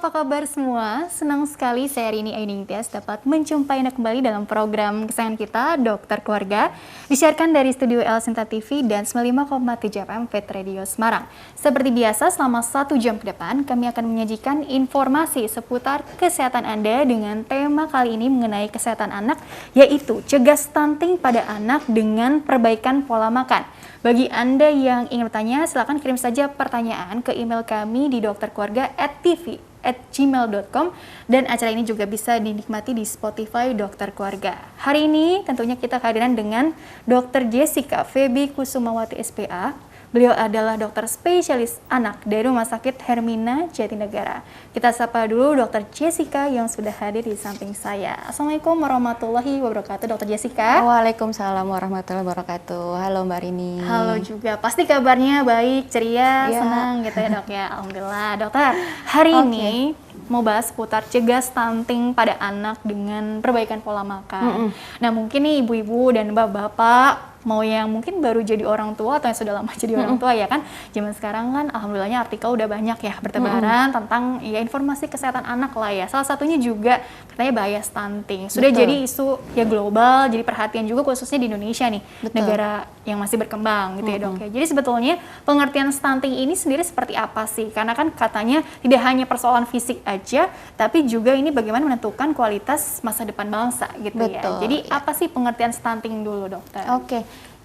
apa kabar semua? Senang sekali saya Rini Ainingtyas dapat menjumpai Anda kembali dalam program kesayangan kita, Dokter Keluarga, disiarkan dari Studio El Sinta TV dan 95,7 FM Fit Radio Semarang. Seperti biasa, selama 1 jam ke depan, kami akan menyajikan informasi seputar kesehatan Anda dengan tema kali ini mengenai kesehatan anak, yaitu cegah stunting pada anak dengan perbaikan pola makan. Bagi Anda yang ingin bertanya, silakan kirim saja pertanyaan ke email kami di dokterkeluarga@tv@gmail.com dan acara ini juga bisa dinikmati di Spotify Dokter Keluarga. Hari ini tentunya kita kehadiran dengan Dr. Jessica Febi Kusumawati SPA. Beliau adalah dokter spesialis anak dari Rumah Sakit Hermina Jatinegara. Kita sapa dulu Dr. Jessica yang sudah hadir di samping saya. Assalamualaikum warahmatullahi wabarakatuh, Dr. Jessica. Waalaikumsalam warahmatullahi wabarakatuh. Halo Mbak Rini. Halo juga. Pasti kabarnya baik, ceria, senang gitu ya dok ya. Alhamdulillah. Dokter, hari ini mau bahas seputar cegah stunting pada anak dengan perbaikan pola makan. Nah mungkin nih ibu-ibu dan bapak-bapak mau yang mungkin baru jadi orang tua atau yang sudah lama jadi orang tua ya kan, zaman sekarang kan alhamdulillahnya artikel udah banyak ya bertebaran tentang ya informasi kesehatan anak lah ya. Salah satunya juga katanya bahaya stunting. Sudah jadi isu ya global, jadi perhatian juga khususnya di Indonesia nih, negara yang masih berkembang gitu ya dok ya. Jadi sebetulnya pengertian stunting ini sendiri seperti apa sih? Karena kan katanya tidak hanya persoalan fisik aja, tapi juga ini bagaimana menentukan kualitas masa depan bangsa gitu ya. Jadi apa sih pengertian stunting dulu dokter?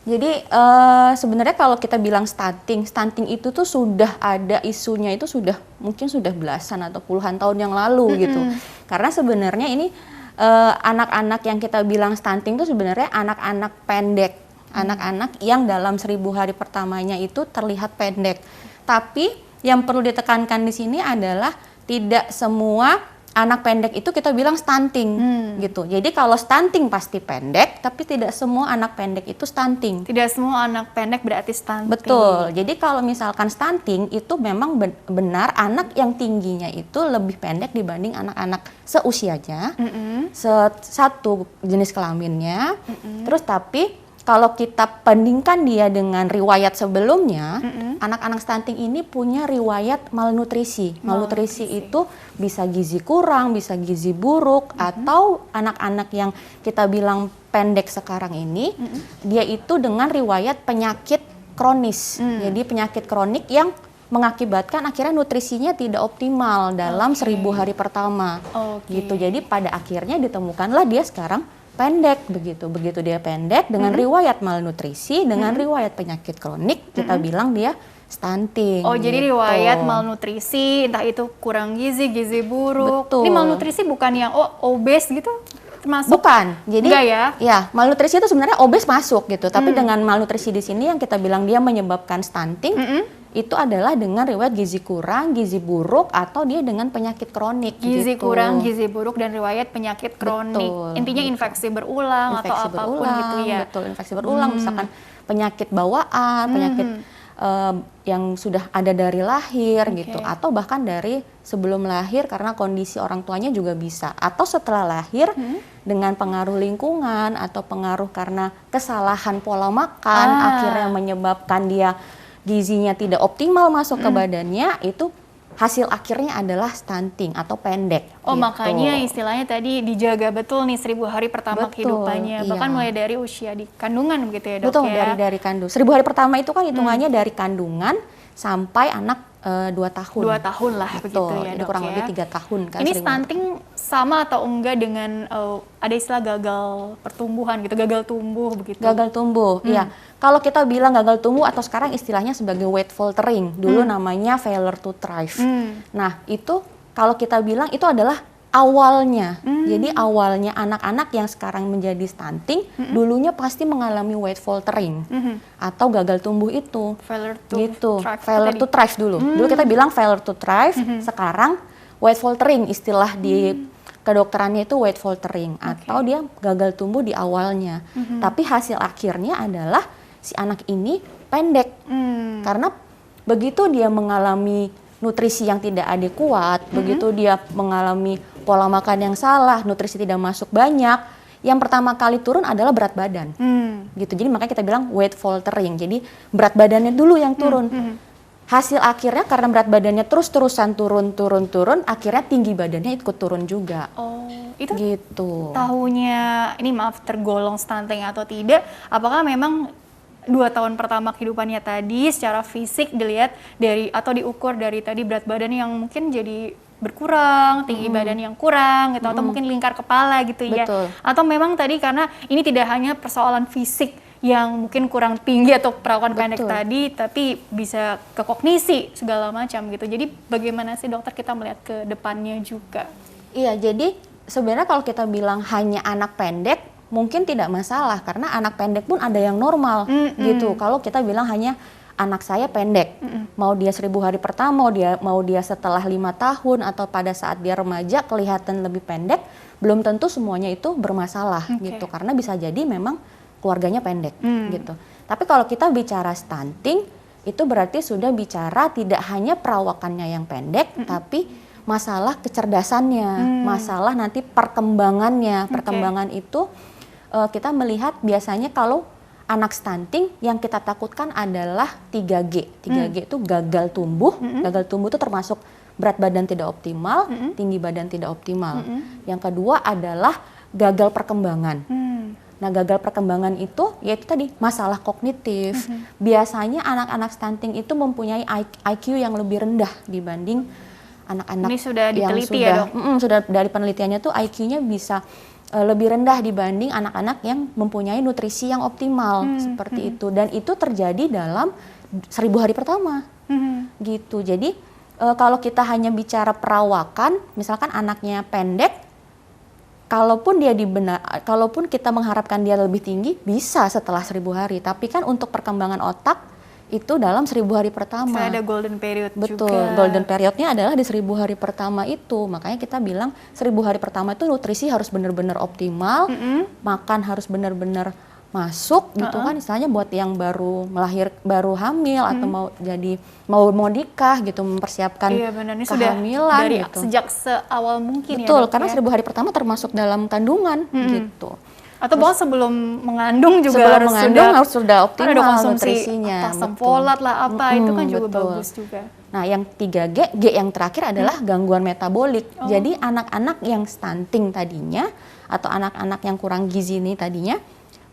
Jadi sebenarnya kalau kita bilang stunting itu tuh sudah ada isunya itu mungkin sudah belasan atau puluhan tahun yang lalu gitu. Karena sebenarnya ini anak-anak yang kita bilang stunting itu sebenarnya anak-anak pendek, anak-anak yang dalam 1000 hari pertamanya itu terlihat pendek. Tapi yang perlu ditekankan di sini adalah tidak semua anak pendek itu kita bilang stunting gitu. Jadi kalau stunting pasti pendek, tapi tidak semua anak pendek itu stunting. Tidak semua anak pendek berarti stunting. Betul. Jadi kalau misalkan stunting itu memang benar anak yang tingginya itu lebih pendek dibanding anak-anak seusianya, satu jenis kelaminnya. Terus tapi kalau kita bandingkan dia dengan riwayat sebelumnya, anak-anak stunting ini punya riwayat malnutrisi. Malnutrisi itu bisa gizi kurang, bisa gizi buruk, atau anak-anak yang kita bilang pendek sekarang ini, dia itu dengan riwayat penyakit kronis. Jadi penyakit kronik yang mengakibatkan akhirnya nutrisinya tidak optimal dalam 1000 hari pertama. Gitu. Jadi pada akhirnya ditemukanlah dia sekarang pendek begitu dia pendek dengan riwayat malnutrisi, dengan riwayat penyakit kronik, kita bilang dia stunting. Jadi riwayat malnutrisi, entah itu kurang gizi buruk. Betul. Ini malnutrisi bukan yang obes gitu? Termasuk? Bukan. Jadi ya malnutrisi itu sebenarnya obes masuk gitu, tapi dengan malnutrisi di sini yang kita bilang dia menyebabkan stunting. Itu adalah dengan riwayat gizi kurang, gizi buruk, atau dia dengan penyakit kronik. Gizi kurang, gizi buruk, dan riwayat penyakit kronik. Intinya infeksi berulang atau apapun gitu ya. Betul, infeksi berulang, misalkan penyakit bawaan, penyakit yang sudah ada dari lahir gitu, atau bahkan dari sebelum lahir karena kondisi orang tuanya juga bisa. Atau setelah lahir dengan pengaruh lingkungan atau pengaruh karena kesalahan pola makan, akhirnya menyebabkan dia gizinya tidak optimal masuk ke badannya, itu hasil akhirnya adalah stunting atau pendek. Makanya istilahnya tadi dijaga betul nih 1000 hari pertama kehidupannya, bahkan mulai dari usia di kandungan begitu ya dok. Betul, dari kandungan. 1000 hari pertama itu kan hitungannya dari kandungan sampai anak 2 tahun. 2 tahun lah begitu ya dok. Kurang lebih 3 tahun kan. Ini stunting sama atau enggak dengan ada istilah gagal pertumbuhan gitu, gagal tumbuh begitu? Gagal tumbuh, iya. Kalau kita bilang gagal tumbuh atau sekarang istilahnya sebagai weight faltering, dulu namanya failure to thrive. Nah itu kalau kita bilang itu adalah awalnya. Jadi awalnya anak-anak yang sekarang menjadi stunting, dulunya pasti mengalami weight faltering atau gagal tumbuh itu. Failure to thrive dulu. Dulu kita bilang failure to thrive, sekarang weight faltering, istilah di kedokterannya itu weight faltering atau dia gagal tumbuh di awalnya. Tapi hasil akhirnya adalah si anak ini pendek. Karena begitu dia mengalami nutrisi yang tidak adekuat, begitu dia mengalami pola makan yang salah, nutrisi tidak masuk banyak, yang pertama kali turun adalah berat badan. Gitu. Jadi makanya kita bilang weight faltering. Jadi berat badannya dulu yang turun. hasil akhirnya karena berat badannya terus-terusan turun, akhirnya tinggi badannya ikut turun juga. Oh, itu gitu. Tahunya ini maaf tergolong stunting atau tidak? Apakah memang 2 tahun pertama kehidupannya tadi secara fisik dilihat dari atau diukur dari tadi berat badan yang mungkin jadi berkurang, tinggi badan yang kurang gitu, atau mungkin lingkar kepala gitu ya. Betul. Atau memang tadi karena ini tidak hanya persoalan fisik yang mungkin kurang tinggi atau perawakan pendek tadi, tapi bisa ke kognisi segala macam gitu. Jadi bagaimana sih dokter kita melihat ke depannya juga? Iya, jadi sebenarnya kalau kita bilang hanya anak pendek, mungkin tidak masalah karena anak pendek pun ada yang normal gitu. Kalau kita bilang hanya anak saya pendek, mau dia 1000 hari pertama, mau dia setelah 5 tahun atau pada saat dia remaja kelihatan lebih pendek, belum tentu semuanya itu bermasalah gitu, karena bisa jadi memang keluarganya pendek gitu. Tapi kalau kita bicara stunting, itu berarti sudah bicara tidak hanya perawakannya yang pendek, tapi masalah kecerdasannya, masalah nanti perkembangannya. Perkembangan itu kita melihat biasanya kalau anak stunting yang kita takutkan adalah 3G. 3G itu gagal tumbuh. Gagal tumbuh itu termasuk berat badan tidak optimal, tinggi badan tidak optimal. Yang kedua adalah gagal perkembangan. Nah, gagal perkembangan itu yaitu tadi masalah kognitif. Biasanya anak-anak stunting itu mempunyai IQ yang lebih rendah dibanding anak-anak ini sudah yang diteliti ya, Dok? Sudah dari penelitiannya tuh IQ-nya bisa lebih rendah dibanding anak-anak yang mempunyai nutrisi yang optimal seperti itu, dan itu terjadi dalam 1000 hari pertama gitu. Jadi kalau kita hanya bicara perawakan, misalkan anaknya pendek, kalaupun kita mengharapkan dia lebih tinggi bisa setelah 1000 hari, tapi kan untuk perkembangan otak itu dalam 1000 hari pertama. Saya ada golden period Betul, juga. golden periodnya adalah di 1000 hari pertama itu. Makanya kita bilang 1000 hari pertama itu nutrisi harus benar-benar optimal, makan harus benar-benar masuk gitu kan, istilahnya buat yang baru hamil atau mau nikah gitu, mempersiapkan ini kehamilan sudah dari gitu. Sejak seawal mungkin. Betul, ya, karena 1000 hari pertama termasuk dalam kandungan gitu. Atau bahkan sebelum mengandung juga harus sudah optimal ada konsumsi nutrisinya. asam folat lah itu kan juga bagus juga. Nah, yang 3G, G yang terakhir adalah gangguan metabolik. Jadi anak-anak yang stunting tadinya atau anak-anak yang kurang gizi ini tadinya,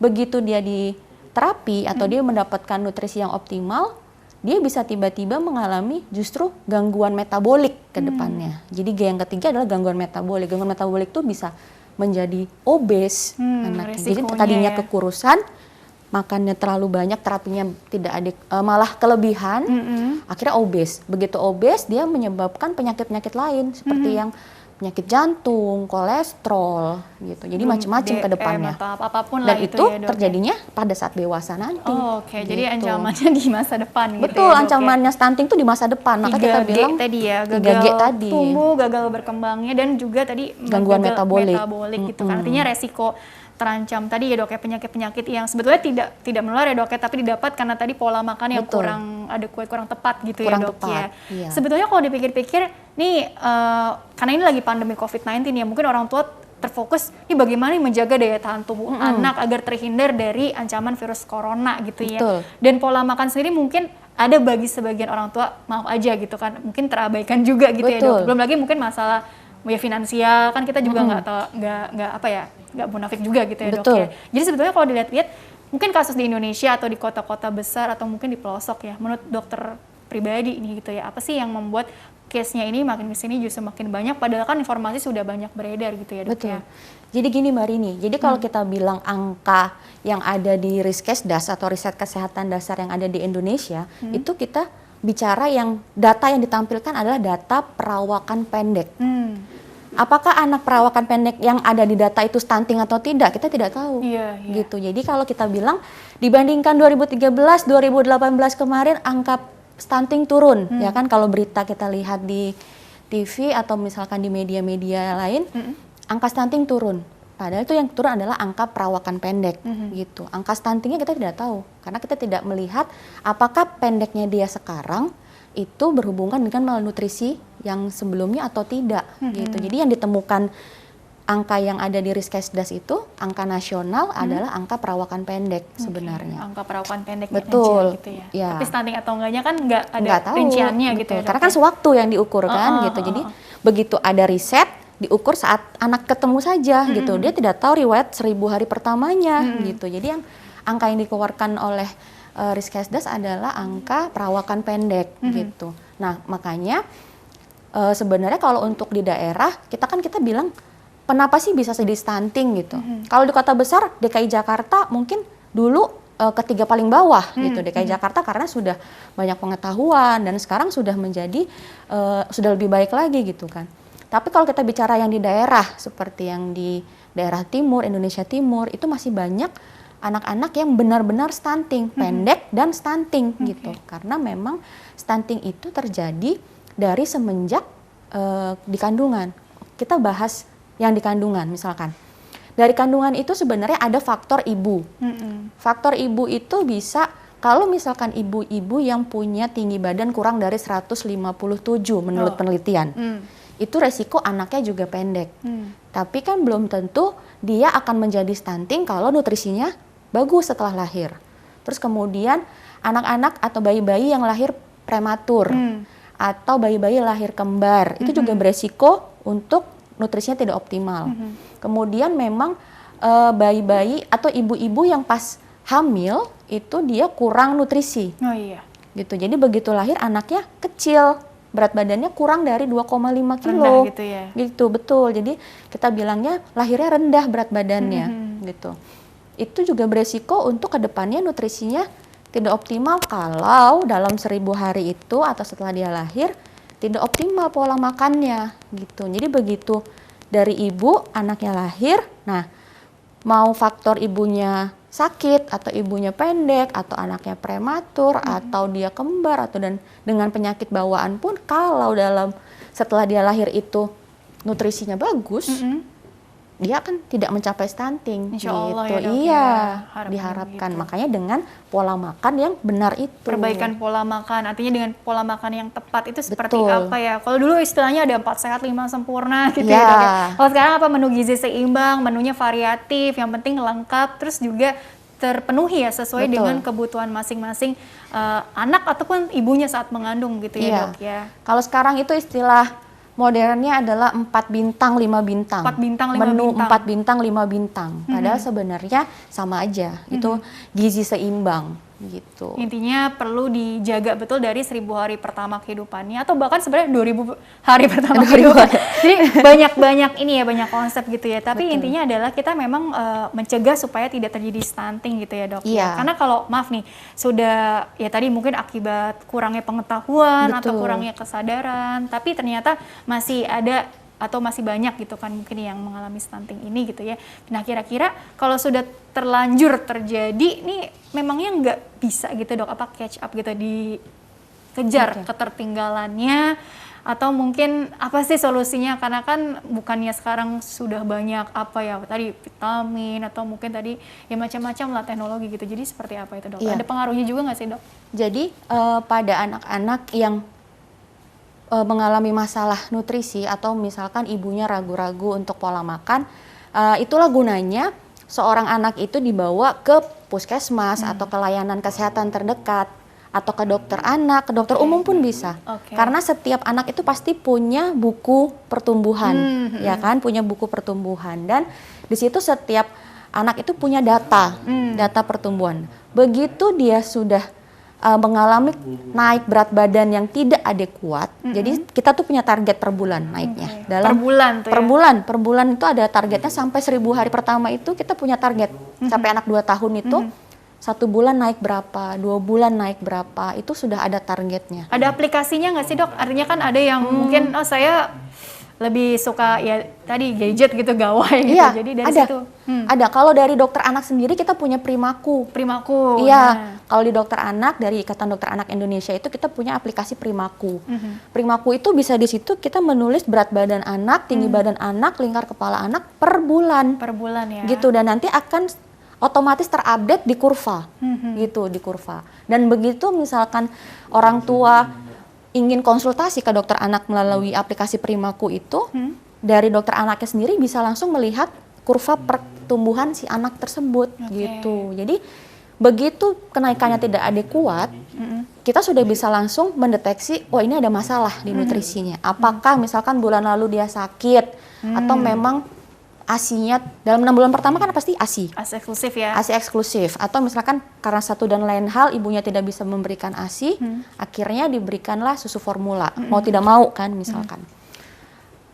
begitu dia di terapi atau dia mendapatkan nutrisi yang optimal, dia bisa tiba-tiba mengalami justru gangguan metabolik ke depannya. Jadi G yang ketiga adalah gangguan metabolik. Gangguan metabolik itu bisa menjadi obes anaknya. Jadi tadinya kekurusan, makannya terlalu banyak, terapinya tidak ada, malah kelebihan, akhirnya obes. Begitu obes, dia menyebabkan penyakit-penyakit lain seperti yang penyakit jantung, kolesterol gitu. Jadi macam-macam ke depannya. Apapun dan lah itu ya, terjadinya pada saat dewasa nanti. Oke. Gitu. Jadi ancamannya di masa depan gitu. Betul, ya, ancamannya stunting itu di masa depan. Maka kita bilang tadi ya, 3G gagal tadi. tumbuh, gagal berkembangnya, dan juga tadi Gangguan metabolik gitu kan. Artinya resiko terancam tadi ya, Dok, ya, penyakit-penyakit yang sebetulnya tidak menular ya, Dok, ya, tapi didapat karena tadi pola makan yang kurang tepat gitu ya, Dok, ya. Iya. Sebetulnya kalau dipikir-pikir nih, karena ini lagi pandemi COVID-19 ya, mungkin orang tua terfokus ini bagaimana menjaga daya tahan tubuh anak agar terhindar dari ancaman virus corona gitu ya. Dan pola makan sendiri mungkin ada bagi sebagian orang tua, maaf aja gitu kan, mungkin terabaikan juga gitu ya, Dok. Belum lagi mungkin masalah ya finansial kan, kita juga nggak munafik juga gitu ya, Dok, ya. Jadi sebetulnya kalau dilihat-lihat mungkin kasus di Indonesia atau di kota-kota besar atau mungkin di pelosok ya, menurut dokter pribadi ini gitu ya, apa sih yang membuat case-nya ini makin kesini justru makin banyak, padahal kan informasi sudah banyak beredar gitu ya, Dok? Betul. Jadi gini Mbak Rini, jadi kalau kita bilang angka yang ada di Riskesdas atau riset kesehatan dasar yang ada di Indonesia, itu kita bicara yang data yang ditampilkan adalah data perawakan pendek. Apakah anak perawakan pendek yang ada di data itu stunting atau tidak? Kita tidak tahu. Gitu. Jadi kalau kita bilang dibandingkan 2013, 2018 kemarin angka stunting turun, ya kan, kalau berita kita lihat di TV atau misalkan di media-media lain, angka stunting turun. Padahal itu yang turun adalah angka perawakan pendek, gitu. Angka stuntingnya kita tidak tahu, karena kita tidak melihat apakah pendeknya dia sekarang itu berhubungan dengan malnutrisi yang sebelumnya atau tidak, gitu. Jadi yang ditemukan angka yang ada di Riskesdas itu, angka nasional adalah angka perawakan pendek sebenarnya. Angka perawakan pendek betul gitu ya. Ya. Tapi stunting atau enggaknya kan nggak ada nggak tahu, rinciannya gitu ya. Karena kan sewaktu yang diukur kan gitu. Jadi begitu ada riset diukur saat anak ketemu saja gitu. Dia tidak tahu riwayat 1000 hari pertamanya gitu. Jadi yang angka yang dikeluarkan oleh Riskesdas adalah angka perawakan pendek gitu. Nah, makanya sebenarnya kalau untuk di daerah kita bilang kenapa sih bisa jadi stunting gitu. Kalau di kota besar DKI Jakarta mungkin dulu ketiga paling bawah gitu DKI Jakarta karena sudah banyak pengetahuan dan sekarang sudah menjadi sudah lebih baik lagi gitu kan. Tapi kalau kita bicara yang di daerah seperti yang di daerah timur, Indonesia Timur, itu masih banyak anak-anak yang benar-benar stunting, pendek dan stunting gitu. Karena memang stunting itu terjadi dari semenjak di kandungan. Kita bahas yang di kandungan misalkan. Dari kandungan itu sebenarnya ada faktor ibu. Faktor ibu itu bisa kalau misalkan ibu-ibu yang punya tinggi badan kurang dari 157 menurut penelitian. Itu resiko anaknya juga pendek. Tapi kan belum tentu dia akan menjadi stunting kalau nutrisinya bagus setelah lahir. Terus kemudian anak-anak atau bayi-bayi yang lahir prematur atau bayi-bayi lahir kembar itu juga beresiko untuk nutrisinya tidak optimal. Kemudian memang bayi-bayi atau ibu-ibu yang pas hamil itu dia kurang nutrisi. Oh iya. Gitu. Jadi begitu lahir anaknya kecil, berat badannya kurang dari 2,5 kilo. Rendah gitu ya. Gitu, betul. Jadi kita bilangnya lahirnya rendah berat badannya gitu. Itu juga beresiko untuk kedepannya nutrisinya tidak optimal kalau dalam 1000 hari itu atau setelah dia lahir tidak optimal pola makannya gitu. Jadi begitu dari ibu anaknya lahir, nah mau faktor ibunya sakit atau ibunya pendek atau anaknya prematur atau dia kembar atau dan dengan penyakit bawaan pun kalau setelah dia lahir itu nutrisinya bagus, dia kan tidak mencapai stunting. Insya Allah gitu. Ya, Dok, iya, ya. diharapkan. Gitu. Makanya dengan pola makan yang benar itu. Perbaikan pola makan, artinya dengan pola makan yang tepat itu seperti Betul. apa ya? Kalau dulu istilahnya ada 4 sehat 5 sempurna gitu Ya. ya, Dok, ya. Kalau sekarang apa menu gizi seimbang, menunya variatif, yang penting lengkap, terus juga terpenuhi ya sesuai Betul. dengan kebutuhan masing-masing anak ataupun ibunya saat mengandung gitu ya, Iya. Dok ya. Kalau sekarang itu istilah modernnya adalah 4 bintang 5 bintang. 4 bintang 5 Menu bintang. 4 bintang 5 bintang. Padahal sebenarnya sama aja. Itu gizi seimbang gitu. Intinya perlu dijaga betul dari 1000 hari pertama kehidupannya atau bahkan sebenarnya 2000 hari pertama kehidupan. Jadi banyak ini ya, banyak konsep gitu ya. Tapi intinya adalah kita memang mencegah supaya tidak terjadi stunting gitu ya, Dok. Iya. Karena kalau maaf nih, sudah ya tadi mungkin akibat kurangnya pengetahuan atau Betul. kurangnya kesadaran, tapi ternyata masih ada atau masih banyak gitu kan mungkin yang mengalami stunting ini gitu ya. Nah kira-kira kalau sudah terlanjur terjadi nih memangnya nggak bisa gitu, Dok, apa catch up gitu dikejar ketertinggalannya atau mungkin apa sih solusinya, karena kan bukannya sekarang sudah banyak apa ya tadi vitamin atau mungkin tadi ya macam-macam lah teknologi gitu, jadi seperti apa itu, Dok? Iya. Ada pengaruhnya juga nggak sih, Dok? Jadi pada anak-anak yang mengalami masalah nutrisi atau misalkan ibunya ragu-ragu untuk pola makan, itulah gunanya seorang anak itu dibawa ke puskesmas atau ke layanan kesehatan terdekat atau ke dokter anak, ke dokter umum pun bisa. Karena setiap anak itu pasti punya buku pertumbuhan, ya kan, punya buku pertumbuhan dan di situ setiap anak itu punya data pertumbuhan. Begitu dia sudah mengalami naik berat badan yang tidak adekuat, jadi kita tuh punya target per bulan naiknya. Per bulan tuh per bulan itu ada targetnya sampai 1000 hari pertama itu kita punya target. Sampai anak 2 tahun itu 1 bulan naik berapa, 2 bulan naik berapa, itu sudah ada targetnya. Ada aplikasinya nggak sih, Dok? Artinya kan ada yang mungkin saya lebih suka ya tadi gadget gitu, gawai gitu. Iya, jadi dari ada. situ. Ada. Kalau dari dokter anak sendiri kita punya Primaku. Primaku. Iya. Nah. Kalau di dokter anak dari Ikatan Dokter Anak Indonesia itu kita punya aplikasi Primaku. Primaku itu bisa di situ kita menulis berat badan anak, tinggi badan anak, lingkar kepala anak per bulan. Per bulan ya. Gitu, dan nanti akan otomatis terupdate di kurva. Gitu, di kurva. Dan begitu misalkan orang tua ingin konsultasi ke dokter anak melalui aplikasi Primaku itu, dari dokter anaknya sendiri bisa langsung melihat kurva pertumbuhan si anak tersebut gitu. Jadi begitu kenaikannya tidak adekuat, kita sudah bisa langsung mendeteksi, oh ini ada masalah di nutrisinya. Apakah misalkan bulan lalu dia sakit, atau memang ASI-nya dalam 6 bulan pertama kan pasti ASI. ASI eksklusif ya? ASI eksklusif. Atau misalkan karena satu dan lain hal ibunya tidak bisa memberikan ASI, akhirnya diberikanlah susu formula. Mau tidak mau kan misalkan.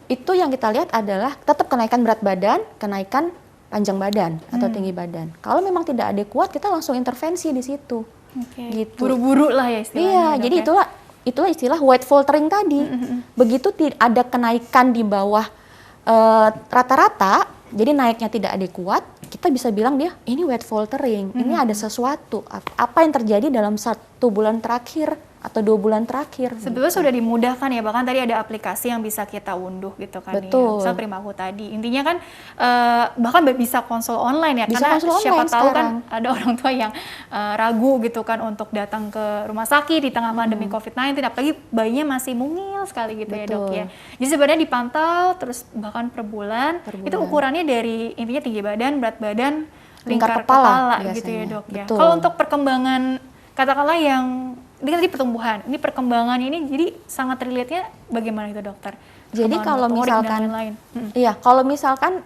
Itu yang kita lihat adalah tetap kenaikan berat badan, kenaikan panjang badan atau tinggi badan. Kalau memang tidak adekuat, kita langsung intervensi di situ. Gitu. Buru-buru lah ya istilahnya. Iya, jadi itulah istilah weight faltering tadi. Begitu ada kenaikan di bawah rata-rata, jadi naiknya tidak adekuat, kita bisa bilang dia ini weight faltering, ini ada sesuatu. Apa yang terjadi dalam 1 bulan terakhir atau 2 bulan terakhir. Sebetulnya sudah dimudahkan ya, bahkan tadi ada aplikasi yang bisa kita unduh gitu kan. Betul. Ya. Misal Primaku tadi, intinya kan bahkan bisa konsul online ya, bisa karena siapa tahu sekarang. kan ada orang tua yang ragu gitu kan untuk datang ke rumah sakit di tengah pandemi COVID-19, apalagi bayinya masih mungil sekali gitu. Betul. Ya dok ya. Jadi sebenarnya dipantau terus bahkan per bulan. Itu ukurannya dari intinya tinggi badan, berat badan, lingkar kepala gitu ya dok ya. Kalau untuk perkembangan katakanlah yang ini tadi pertumbuhan, ini perkembangan ini jadi sangat relate-nya bagaimana itu dokter? Jadi kalau misalkan, iya kalau misalkan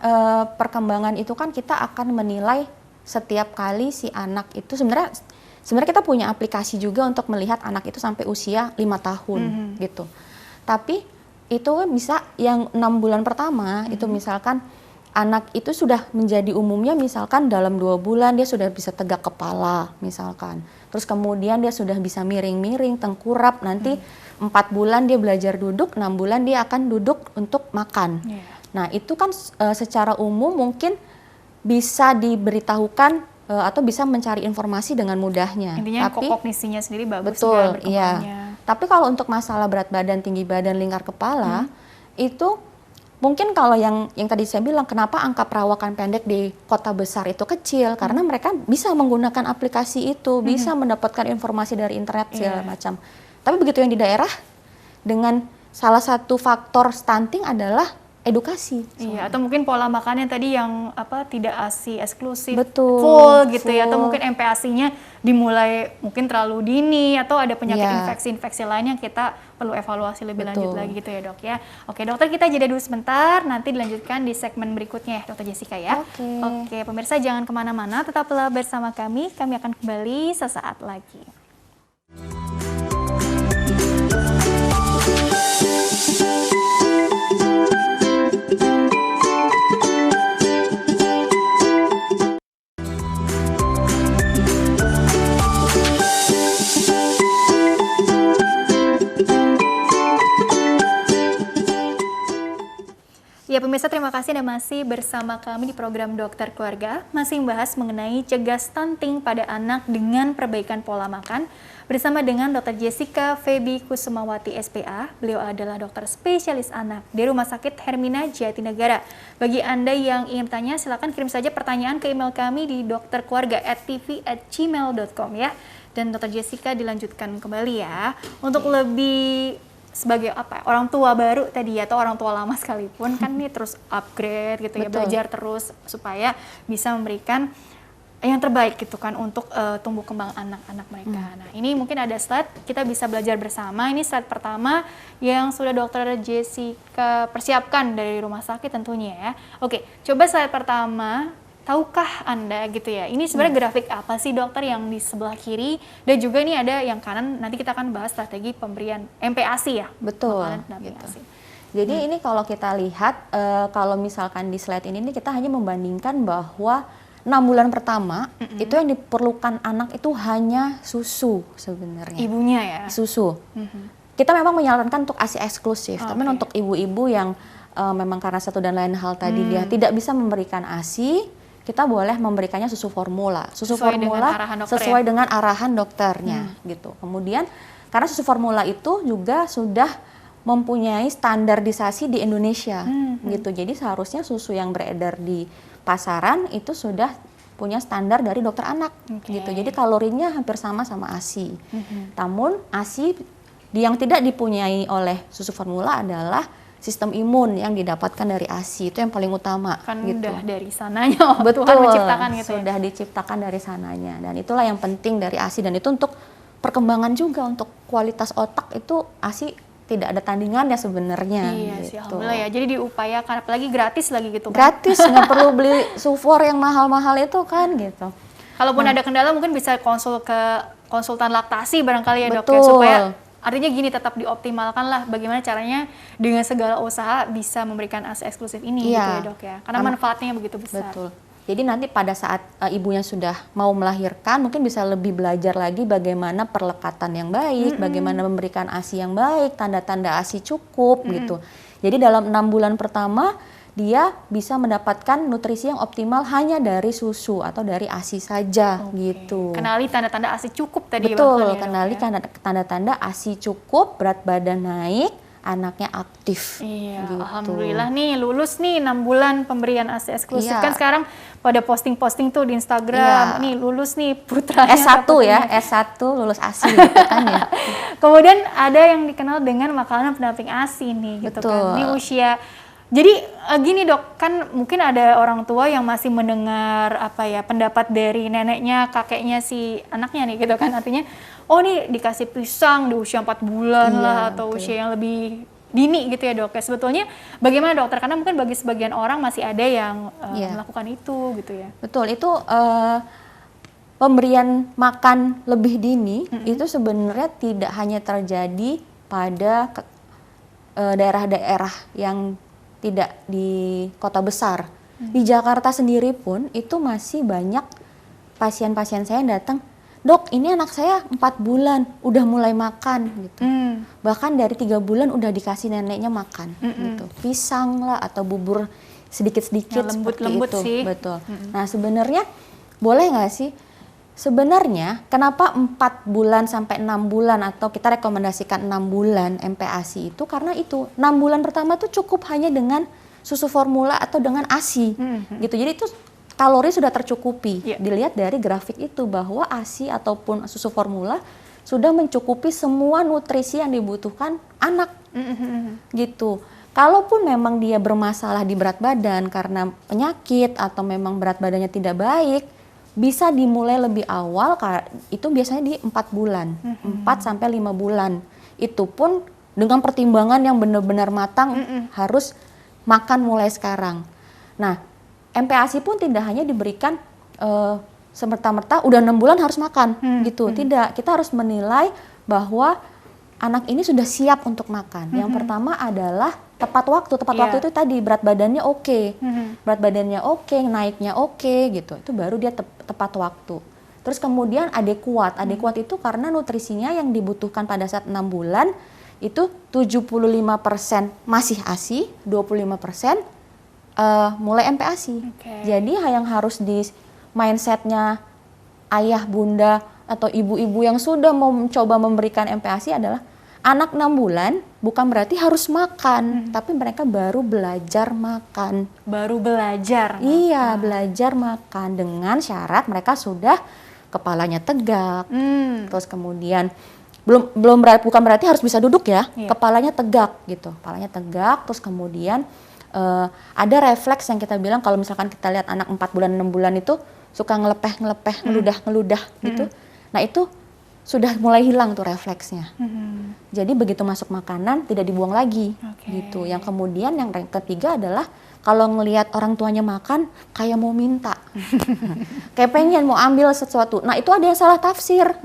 perkembangan itu kan kita akan menilai setiap kali si anak itu sebenarnya kita punya aplikasi juga untuk melihat anak itu sampai usia 5 tahun gitu. Tapi itu bisa yang 6 bulan pertama itu misalkan anak itu sudah menjadi umumnya misalkan dalam 2 bulan dia sudah bisa tegak kepala misalkan. Terus kemudian dia sudah bisa miring-miring, tengkurap, nanti 4 bulan dia belajar duduk, 6 bulan dia akan duduk untuk makan. Nah itu kan secara umum mungkin bisa diberitahukan atau bisa mencari informasi dengan mudahnya. Intinya kognisinya sendiri bagus. Betul, iya. Tapi kalau untuk masalah berat badan, tinggi badan, lingkar kepala, itu mungkin kalau yang tadi saya bilang kenapa angka perawakan pendek di kota besar itu kecil, karena mereka bisa menggunakan aplikasi itu, bisa mendapatkan informasi dari internet segala macam. Tapi begitu yang di daerah, dengan salah satu faktor stunting adalah edukasi. Iya, atau mungkin pola makannya tadi yang tidak ASI eksklusif, betul, full gitu ya, atau mungkin MPASI-nya dimulai mungkin terlalu dini, atau ada penyakit infeksi-infeksi lain yang kita perlu evaluasi lebih lanjut lagi gitu ya dok ya. Oke dokter, kita jeda dulu sebentar, nanti dilanjutkan di segmen berikutnya ya dokter Jessica ya. Oke, pemirsa jangan kemana-mana, tetaplah bersama kami akan kembali sesaat lagi. Ya pemirsa, terima kasih Anda masih bersama kami di program Dokter Keluarga, masih membahas mengenai cegah stunting pada anak dengan perbaikan pola makan bersama dengan Dr. Jessica Feby Kusumawati SPA. Beliau adalah dokter spesialis anak di Rumah Sakit Hermina Jatinegara. Bagi Anda yang ingin bertanya, silakan kirim saja pertanyaan ke email kami di dokterkeluarga@tv@gmail.com ya. Dan Dr. Jessica dilanjutkan kembali ya untuk lebih sebagai orang tua baru tadi atau orang tua lama sekalipun kan nih terus upgrade gitu ya, belajar terus supaya bisa memberikan yang terbaik gitu kan untuk tumbuh kembang anak-anak mereka. Nah ini mungkin ada slide kita bisa belajar bersama. Ini slide pertama yang sudah dokter Jessica persiapkan dari rumah sakit tentunya ya. Oke, coba slide pertama. Tahukah Anda gitu ya, ini sebenarnya grafik apa sih dokter yang di sebelah kiri, dan juga ini ada yang kanan, nanti kita akan bahas strategi pemberian MPASI ya. Betul. Gitu. Jadi ini kalau kita lihat, kalau misalkan di slide ini kita hanya membandingkan bahwa 6 bulan pertama itu yang diperlukan anak itu hanya susu sebenarnya. Ibunya ya? Susu. Kita memang menyarankan untuk ASI eksklusif, tapi untuk ibu-ibu yang memang karena satu dan lain hal tadi dia tidak bisa memberikan ASI, kita boleh memberikannya susu formula. Susu formula sesuai dengan arahan dokternya gitu. Kemudian karena susu formula itu juga sudah mempunyai standarisasi di Indonesia gitu. Jadi seharusnya susu yang beredar di pasaran itu sudah punya standar dari dokter anak gitu. Jadi kalorinya hampir sama ASI. Namun ASI yang tidak dipunyai oleh susu formula adalah sistem imun yang didapatkan dari ASI, itu yang paling utama. Kan gitu. udah dari sananya, Betul, Tuhan menciptakan gitu ya. sudah diciptakan dari sananya, dan itulah yang penting dari ASI, dan itu untuk perkembangan juga, untuk kualitas otak itu ASI tidak ada tandingannya sebenarnya. Iya gitu. sih, alhamdulillah ya. Jadi diupayakan, apalagi gratis lagi gitu kan. Gratis, nggak perlu beli sufor yang mahal-mahal itu kan gitu. Kalaupun ada kendala mungkin bisa konsul ke konsultan laktasi barangkali ya dok ya, Betul. supaya artinya gini, tetap dioptimalkan lah bagaimana caranya dengan segala usaha bisa memberikan ASI eksklusif ini gitu ya dok ya. Karena manfaatnya begitu besar. Betul. Jadi nanti pada saat ibunya sudah mau melahirkan, mungkin bisa lebih belajar lagi bagaimana perlekatan yang baik, bagaimana memberikan ASI yang baik, tanda-tanda ASI cukup gitu. Jadi dalam 6 bulan pertama dia bisa mendapatkan nutrisi yang optimal hanya dari susu atau dari ASI saja gitu. Kenali tanda-tanda ASI cukup tadi. Betul, bahkan ya, kenali tanda-tanda ASI cukup, berat badan naik, anaknya aktif. Iya, gitu. alhamdulillah nih lulus nih 6 bulan pemberian ASI eksklusif. Iya. Kan sekarang pada posting-posting tuh di Instagram, nih lulus nih putranya. S1 ya, S1 lulus ASI gitu kan ya. Kemudian ada yang dikenal dengan makanan pendamping ASI nih gitu kan. Ini usia. Jadi gini dok, kan mungkin ada orang tua yang masih mendengar apa ya pendapat dari neneknya, kakeknya si anaknya nih gitu kan. Artinya, oh nih dikasih pisang di usia 4 bulan lah atau usia yang lebih dini gitu ya dok. Ya, sebetulnya bagaimana dokter? Karena mungkin bagi sebagian orang masih ada yang melakukan itu gitu ya. Betul, itu pemberian makan lebih dini itu sebenarnya tidak hanya terjadi pada daerah-daerah yang tidak di kota besar. Di Jakarta sendiri pun itu masih banyak pasien-pasien saya yang datang, dok ini anak saya 4 bulan udah mulai makan gitu. Bahkan dari 3 bulan udah dikasih neneknya makan gitu. Pisang lah atau bubur sedikit-sedikit lembut-lembut seperti itu. Betul. Nah sebenarnya boleh nggak sih? Sebenarnya kenapa 4 bulan sampai 6 bulan atau kita rekomendasikan 6 bulan MPASI itu karena itu 6 bulan pertama tuh cukup hanya dengan susu formula atau dengan ASI gitu. Jadi itu kalori sudah tercukupi. Dilihat dari grafik itu bahwa ASI ataupun susu formula sudah mencukupi semua nutrisi yang dibutuhkan anak gitu. Kalaupun memang dia bermasalah di berat badan karena penyakit atau memang berat badannya tidak baik, bisa dimulai lebih awal, itu biasanya di 4 bulan, 4 sampai 5 bulan. Itu pun dengan pertimbangan yang benar-benar matang, harus makan mulai sekarang. Nah, MPASI pun tidak hanya diberikan semerta-merta udah 6 bulan harus makan gitu. Tidak, kita harus menilai bahwa anak ini sudah siap untuk makan. Yang pertama adalah tepat waktu. Tepat waktu itu tadi berat badannya oke. Berat badannya oke, naiknya oke gitu. Itu baru dia tepat waktu. Terus kemudian adekuat. Adekuat itu karena nutrisinya yang dibutuhkan pada saat 6 bulan itu 75% masih ASI, 25% mulai MPASI. Jadi yang harus di mindsetnya ayah, bunda, atau ibu-ibu yang sudah mau mencoba memberikan MPASI adalah anak 6 bulan bukan berarti harus makan, tapi mereka baru belajar makan. Baru belajar? Iya, belajar makan dengan syarat mereka sudah kepalanya tegak, terus kemudian bukan berarti harus bisa duduk ya, kepalanya tegak gitu, kepalanya tegak, terus kemudian ada refleks yang kita bilang kalau misalkan kita lihat anak 4 bulan, 6 bulan itu suka ngelepeh, ngeludah gitu. Nah itu sudah mulai hilang tuh refleksnya. Jadi begitu masuk makanan tidak dibuang lagi gitu. Yang kemudian yang ketiga adalah kalau ngelihat orang tuanya makan kayak mau minta. Kayak pengen mau ambil sesuatu. Nah itu ada yang salah tafsir.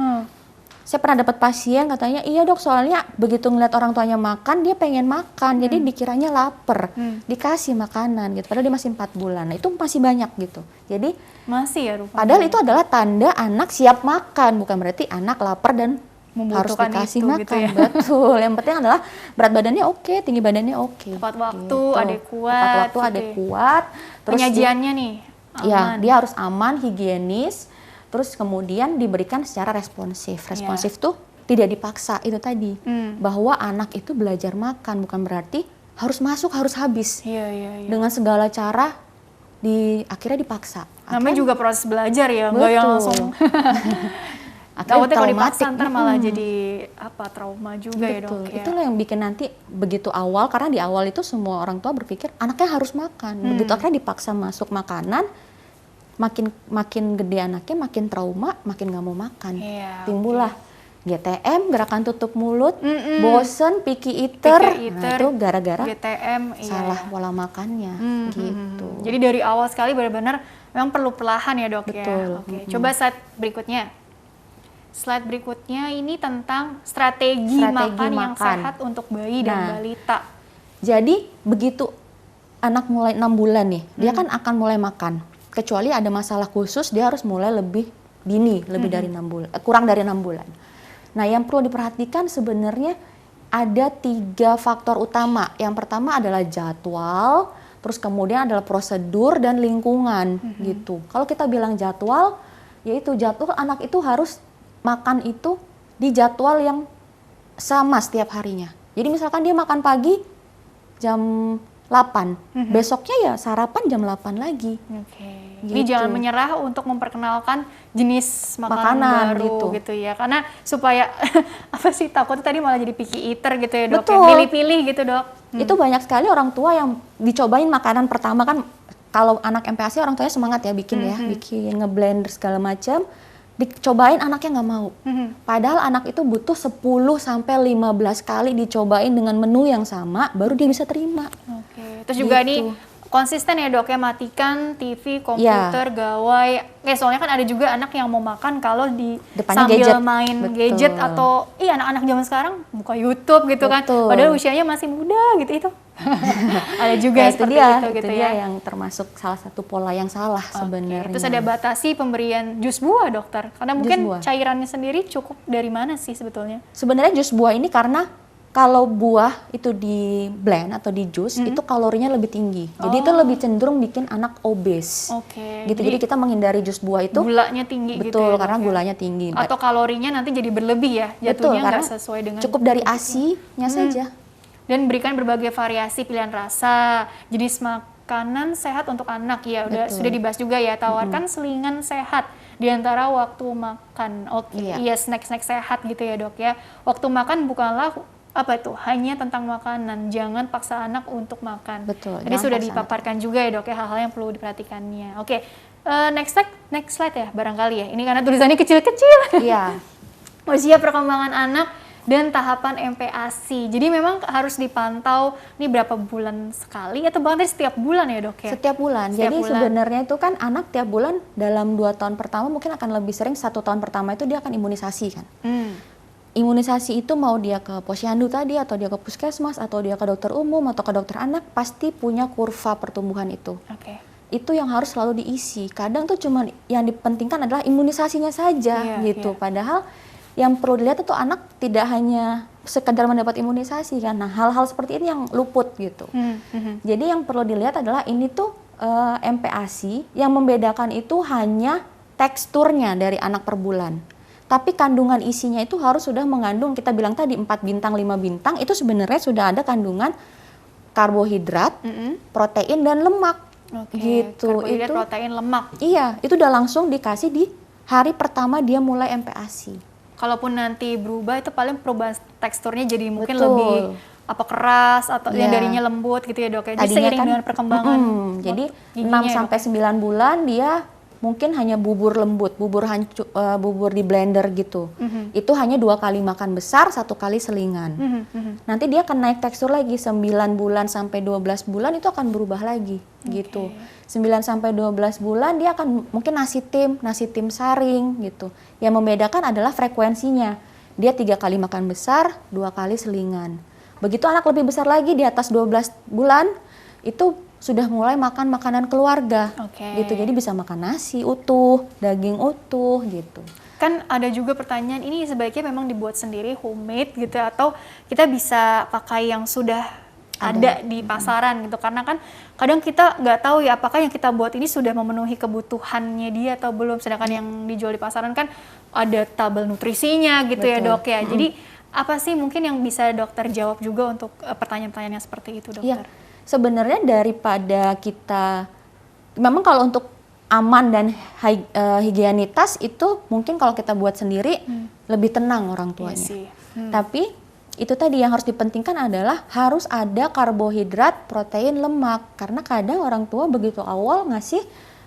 Saya pernah dapat pasien katanya, iya dok soalnya begitu ngeliat orang tuanya makan, dia pengen makan, jadi dikiranya lapar, dikasih makanan gitu, padahal dia masih 4 bulan, nah itu masih banyak gitu. Jadi masih ya rupanya. Padahal itu adalah tanda anak siap makan, bukan berarti anak lapar dan harus dikasih makan. Gitu ya? Betul, yang penting adalah berat badannya oke, tinggi badannya oke. Tepat waktu, gitu. adekuat. Tepat waktu, gitu adekuat. Terus penyajiannya nih aman. Ya, dia harus aman, higienis. Terus kemudian diberikan secara responsif. Responsif tuh tidak dipaksa, itu tadi. Bahwa anak itu belajar makan, bukan berarti harus masuk, harus habis. Dengan segala cara, akhirnya dipaksa. Namanya juga proses belajar ya, nggak yang langsung. Takutnya kalau dipaksa ntar malah jadi trauma juga ya Betul, dok ya. itulah yang bikin nanti begitu awal, karena di awal itu semua orang tua berpikir anaknya harus makan. Begitu akhirnya dipaksa masuk makanan, makin gede anaknya makin trauma, makin nggak mau makan. Timbullah GTM, gerakan tutup mulut, bosen, picky eater. Nah, itu gara-gara GTM, salah pola makannya gitu. Jadi dari awal sekali benar-benar memang perlu perlahan ya dok. Betul. ya. Coba slide berikutnya. Slide berikutnya ini tentang strategi makan yang sehat untuk bayi dan balita. Jadi begitu anak mulai 6 bulan nih, dia kan akan mulai makan. Kecuali ada masalah khusus, dia harus mulai lebih dini, lebih dari 6 bulan, kurang dari 6 bulan. Nah, yang perlu diperhatikan sebenarnya ada 3 faktor utama. Yang pertama adalah jadwal, terus kemudian adalah prosedur dan lingkungan gitu. Kalau kita bilang jadwal, yaitu jadwal anak itu harus makan itu di jadwal yang sama setiap harinya. Jadi misalkan dia makan pagi jam 8, besoknya ya sarapan jam 8 lagi. Gitu. Ini jangan menyerah untuk memperkenalkan jenis makanan baru gitu ya, karena supaya apa sih, takutnya tadi malah jadi picky eater gitu ya dok. Betul. Pilih-pilih gitu dok. Itu banyak sekali orang tua yang dicobain makanan pertama kan, kalau anak MPASI orang tuanya semangat ya bikin bikin ngeblend segala macam, dicobain anaknya nggak mau. Padahal anak itu butuh 10 sampai 15 kali dicobain dengan menu yang sama baru dia bisa terima. Terus juga nih konsisten ya dok ya, matikan TV, komputer, gawai. Soalnya kan ada juga anak yang mau makan kalau di depannya sambil gadget. main gadget, atau anak-anak zaman sekarang buka YouTube gitu kan. Padahal usianya masih muda gitu itu. Ada juga seperti itu gitu ya. Yang termasuk salah satu pola yang salah sebenarnya. Terus ada batasi pemberian jus buah dokter. Karena mungkin cairannya sendiri cukup dari mana sih sebetulnya? Sebenarnya jus buah ini karena kalau buah itu di blend atau di jus itu kalorinya lebih tinggi. Jadi itu lebih cenderung bikin anak obes. Gitu. Jadi kita menghindari jus buah itu gulanya tinggi gitu ya. Karena gulanya tinggi. Atau kalorinya nanti jadi berlebih ya. Jatuhnya nggak sesuai dengan cukup dari ASI-nya saja. Dan berikan berbagai variasi pilihan rasa, jenis makanan sehat untuk anak ya. Sudah dibahas juga ya. Tawarkan selingan sehat di antara waktu makan. Snack-snack sehat gitu ya dok ya. Waktu makan bukanlah hanya tentang makanan, jangan paksa anak untuk makan. Jadi sudah dipaparkan juga ya dok ya, hal-hal yang perlu diperhatikannya. Next slide ya barangkali ya, ini karena tulisannya kecil-kecil. Usia perkembangan anak dan tahapan MPASI, jadi memang harus dipantau ini berapa bulan sekali atau bahkan setiap bulan ya dok ya? Setiap bulan. Jadi sebenarnya itu kan anak tiap bulan dalam 2 tahun pertama mungkin akan lebih sering, 1 tahun pertama itu dia akan imunisasi kan. Imunisasi itu mau dia ke posyandu tadi, atau dia ke puskesmas, atau dia ke dokter umum, atau ke dokter anak, pasti punya kurva pertumbuhan itu. Itu yang harus selalu diisi. Kadang tuh cuma yang dipentingkan adalah imunisasinya saja gitu. Padahal yang perlu dilihat itu anak tidak hanya sekedar mendapat imunisasi kan. Nah, hal-hal seperti ini yang luput gitu. Jadi yang perlu dilihat adalah ini tuh MPASI, yang membedakan itu hanya teksturnya dari anak per bulan. Tapi kandungan isinya itu harus sudah mengandung, kita bilang tadi 4 bintang, 5 bintang, itu sebenarnya sudah ada kandungan karbohidrat, protein, dan lemak. Gitu. Karbohidrat, protein, lemak. Iya, itu udah langsung dikasih di hari pertama dia mulai MPASI. Kalaupun nanti berubah, itu paling perubahan teksturnya jadi mungkin lebih keras, atau yang darinya lembut gitu ya dok. Jadi seiring dengan perkembangan. Jadi 6-9 bulan dia mungkin hanya bubur lembut, bubur di blender gitu. Itu hanya 2 kali makan besar, 1 kali selingan. Nanti dia akan naik tekstur lagi 9 bulan sampai 12 bulan itu akan berubah lagi gitu. 9 sampai 12 bulan dia akan mungkin nasi tim saring gitu. Yang membedakan adalah frekuensinya. Dia 3 kali makan besar, 2 kali selingan. Begitu anak lebih besar lagi di atas 12 bulan itu sudah mulai makan makanan keluarga gitu. Jadi bisa makan nasi utuh, daging utuh gitu. Kan ada juga pertanyaan, ini sebaiknya memang dibuat sendiri homemade gitu, atau kita bisa pakai yang sudah ada di pasaran gitu, karena kan kadang kita nggak tahu ya apakah yang kita buat ini sudah memenuhi kebutuhannya dia atau belum, sedangkan yang dijual di pasaran kan ada tabel nutrisinya gitu. Ya dok ya. Jadi apa sih mungkin yang bisa dokter jawab juga untuk pertanyaan-pertanyaan yang seperti itu dokter? Sebenarnya daripada kita, memang kalau untuk aman dan higienitas itu mungkin kalau kita buat sendiri lebih tenang orang tuanya. Tapi itu tadi yang harus dipentingkan adalah harus ada karbohidrat, protein, lemak. Karena kadang orang tua begitu awal ngasih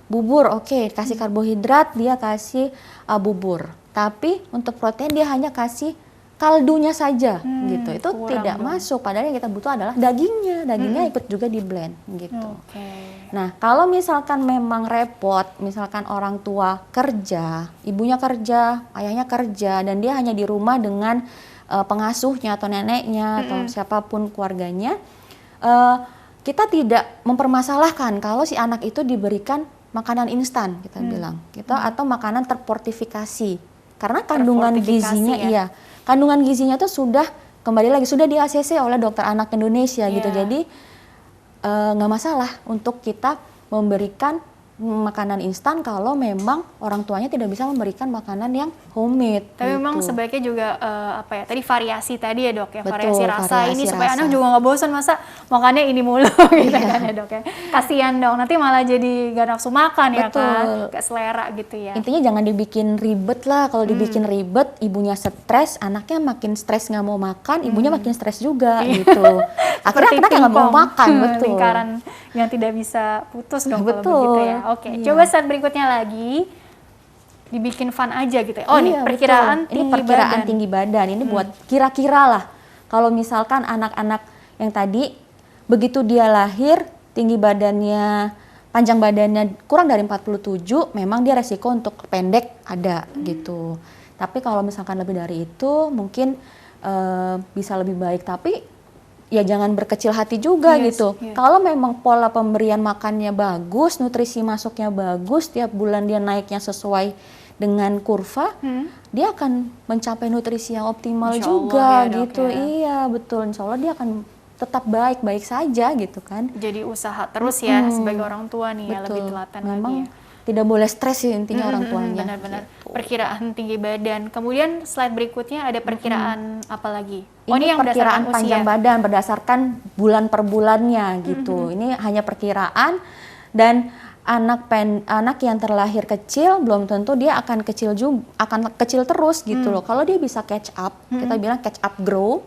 bubur, oke, kasih karbohidrat, dia kasih bubur. Tapi untuk protein dia hanya kasih kaldunya saja gitu. Itu tidak masuk. Padahal yang kita butuh adalah dagingnya. Dagingnya ikut juga di blend gitu. Nah, kalau misalkan memang repot, misalkan orang tua kerja, ibunya kerja, ayahnya kerja, dan dia hanya di rumah dengan pengasuhnya atau neneknya atau siapapun keluarganya, kita tidak mempermasalahkan kalau si anak itu diberikan makanan instan, kita bilang, gitu, atau makanan terfortifikasi, karena kandungan gizinya, ya? Kandungan gizinya itu sudah kembali lagi sudah di ACC oleh dokter anak Indonesia gitu, jadi nggak masalah untuk kita memberikan makanan instan kalau memang orang tuanya tidak bisa memberikan makanan yang homemade. Tapi gitu. memang sebaiknya juga tadi variasi tadi ya dok ya, Betul, variasi rasa variasi ini supaya rasa. anak juga nggak bosan masa makannya ini mulu gitu kan ya dok ya. Kasihan dong, nanti malah jadi gak nafsu makan ya kan, gak selera gitu ya. Intinya jangan dibikin ribet lah, kalau dibikin ribet ibunya stres, anaknya makin stres nggak mau makan, ibunya makin stres juga gitu. Akhirnya anaknya nggak mau makan, betul. Lingkaran yang tidak bisa putus dong kalau Betul. begitu ya. Oke, coba saat berikutnya lagi dibikin fun aja gitu ya. Oh nih perkiraan betul. Ini perkiraan tinggi badan. Ini buat kira-kira lah. Kalau misalkan anak-anak yang tadi begitu dia lahir tinggi badannya, panjang badannya kurang dari 47, memang dia resiko untuk pendek ada gitu. Tapi kalau misalkan lebih dari itu mungkin bisa lebih baik. Tapi ya jangan berkecil hati juga gitu. Kalau memang pola pemberian makannya bagus, nutrisi masuknya bagus, tiap bulan dia naiknya sesuai dengan kurva, dia akan mencapai nutrisi yang optimal juga ya, gitu. Ya. Iya, betul. Insya Allah dia akan tetap baik-baik saja gitu kan. Jadi usaha terus ya sebagai orang tua nih ya, lebih telaten memang lagi ya. Tidak boleh stres sih intinya orang tuanya. Benar-benar. Gitu. Perkiraan tinggi badan. Kemudian slide berikutnya ada perkiraan apa lagi? Ini yang perkiraan panjang badan berdasarkan bulan per bulannya gitu. Ini hanya perkiraan, dan anak yang terlahir kecil belum tentu dia akan kecil juga, akan kecil terus gitu loh. Kalau dia bisa catch up, kita bilang catch up grow.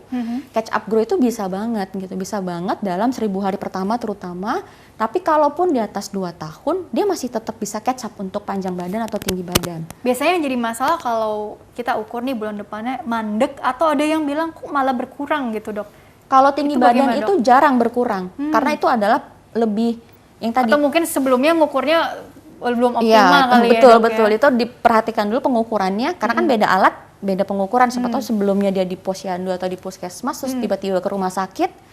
Catch up grow itu bisa banget gitu, bisa banget dalam 1000 hari pertama terutama. Tapi kalaupun di atas 2 tahun, dia masih tetap bisa catch up untuk panjang badan atau tinggi badan. Biasanya yang jadi masalah kalau kita ukur nih bulan depannya mandek, atau ada yang bilang kok malah berkurang gitu dok. Kalau tinggi badan itu jarang berkurang, karena itu adalah lebih yang tadi. Atau mungkin sebelumnya ngukurnya belum optimal ya, kali betul, ya dok. Betul, itu diperhatikan dulu pengukurannya, karena kan beda alat, beda pengukuran. Siapa tahu sebelumnya dia di posyandu atau di puskesmas, terus tiba-tiba ke rumah sakit,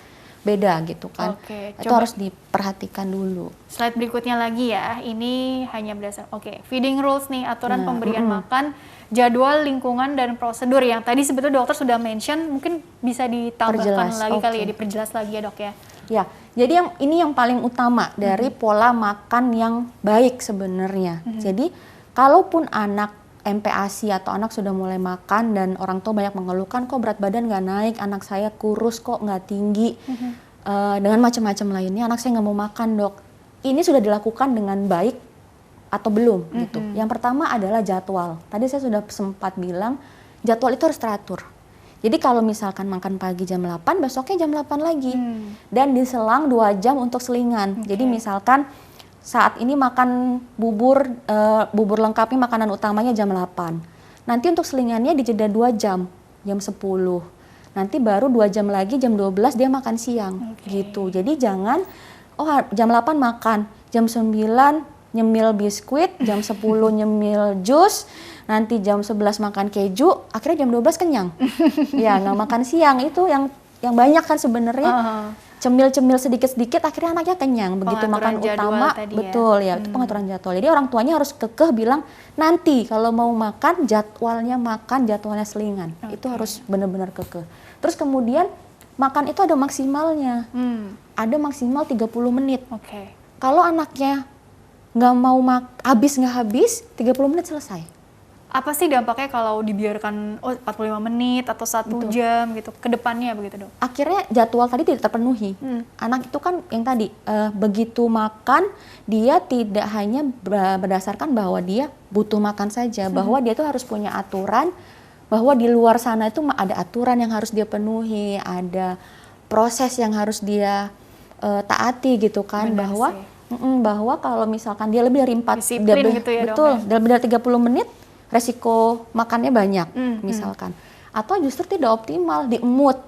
beda gitu kan. Itu harus diperhatikan dulu. Slide berikutnya lagi ya, ini hanya berdasar feeding rules nih, aturan pemberian makan, jadwal, lingkungan, dan prosedur yang tadi sebetulnya dokter sudah mention, mungkin bisa ditambahkan lagi kali ya, diperjelas lagi ya dok ya. Ya, jadi ini yang paling utama dari pola makan yang baik sebenarnya. Jadi kalaupun anak MPASI atau anak sudah mulai makan dan orang tua banyak mengeluhkan kok berat badan nggak naik, anak saya kurus kok nggak tinggi, dengan macam-macam lainnya, anak saya nggak mau makan dok. Ini sudah dilakukan dengan baik atau belum gitu. Yang pertama adalah jadwal. Tadi saya sudah sempat bilang jadwal itu harus teratur. Jadi kalau misalkan makan pagi jam 8, besoknya jam 8 lagi. Dan diselang 2 jam untuk selingan. Jadi misalkan saat ini makan bubur lengkapnya makanan utamanya jam 8. Nanti untuk selingannya dijeda 2 jam 10. Nanti baru 2 jam lagi jam 12 dia makan siang gitu. Jadi jangan jam 8 makan, jam 9 nyemil biskuit, jam 10 nyemil jus, nanti jam 11 makan keju, akhirnya jam 12 kenyang. Ya, nggak makan siang, itu yang banyak kan sebenarnya. Cemil-cemil sedikit-sedikit akhirnya anaknya kenyang. Begitu makan utama, betul ya, itu pengaturan jadwal. Jadi orang tuanya harus kekeh bilang, nanti kalau mau makan jadwalnya selingan. Itu harus benar-benar kekeh. Terus kemudian makan itu ada maksimalnya. Ada maksimal 30 menit. Kalau anaknya nggak mau habis 30 menit selesai. Apa sih dampaknya kalau dibiarkan 45 menit atau 1 jam gitu ke depannya begitu dok? Akhirnya jadwal tadi tidak terpenuhi. Anak itu kan yang tadi begitu makan dia tidak hanya berdasarkan bahwa dia butuh makan saja, bahwa dia tuh harus punya aturan bahwa di luar sana itu ada aturan yang harus dia penuhi, ada proses yang harus dia taati gitu kan. Benar Bahwa kalau misalkan dia lebih dari 4 disiplin gitu ya, betul, Dok, ya? lebih dari 30 menit resiko makannya banyak misalkan. Atau justru tidak optimal, diemut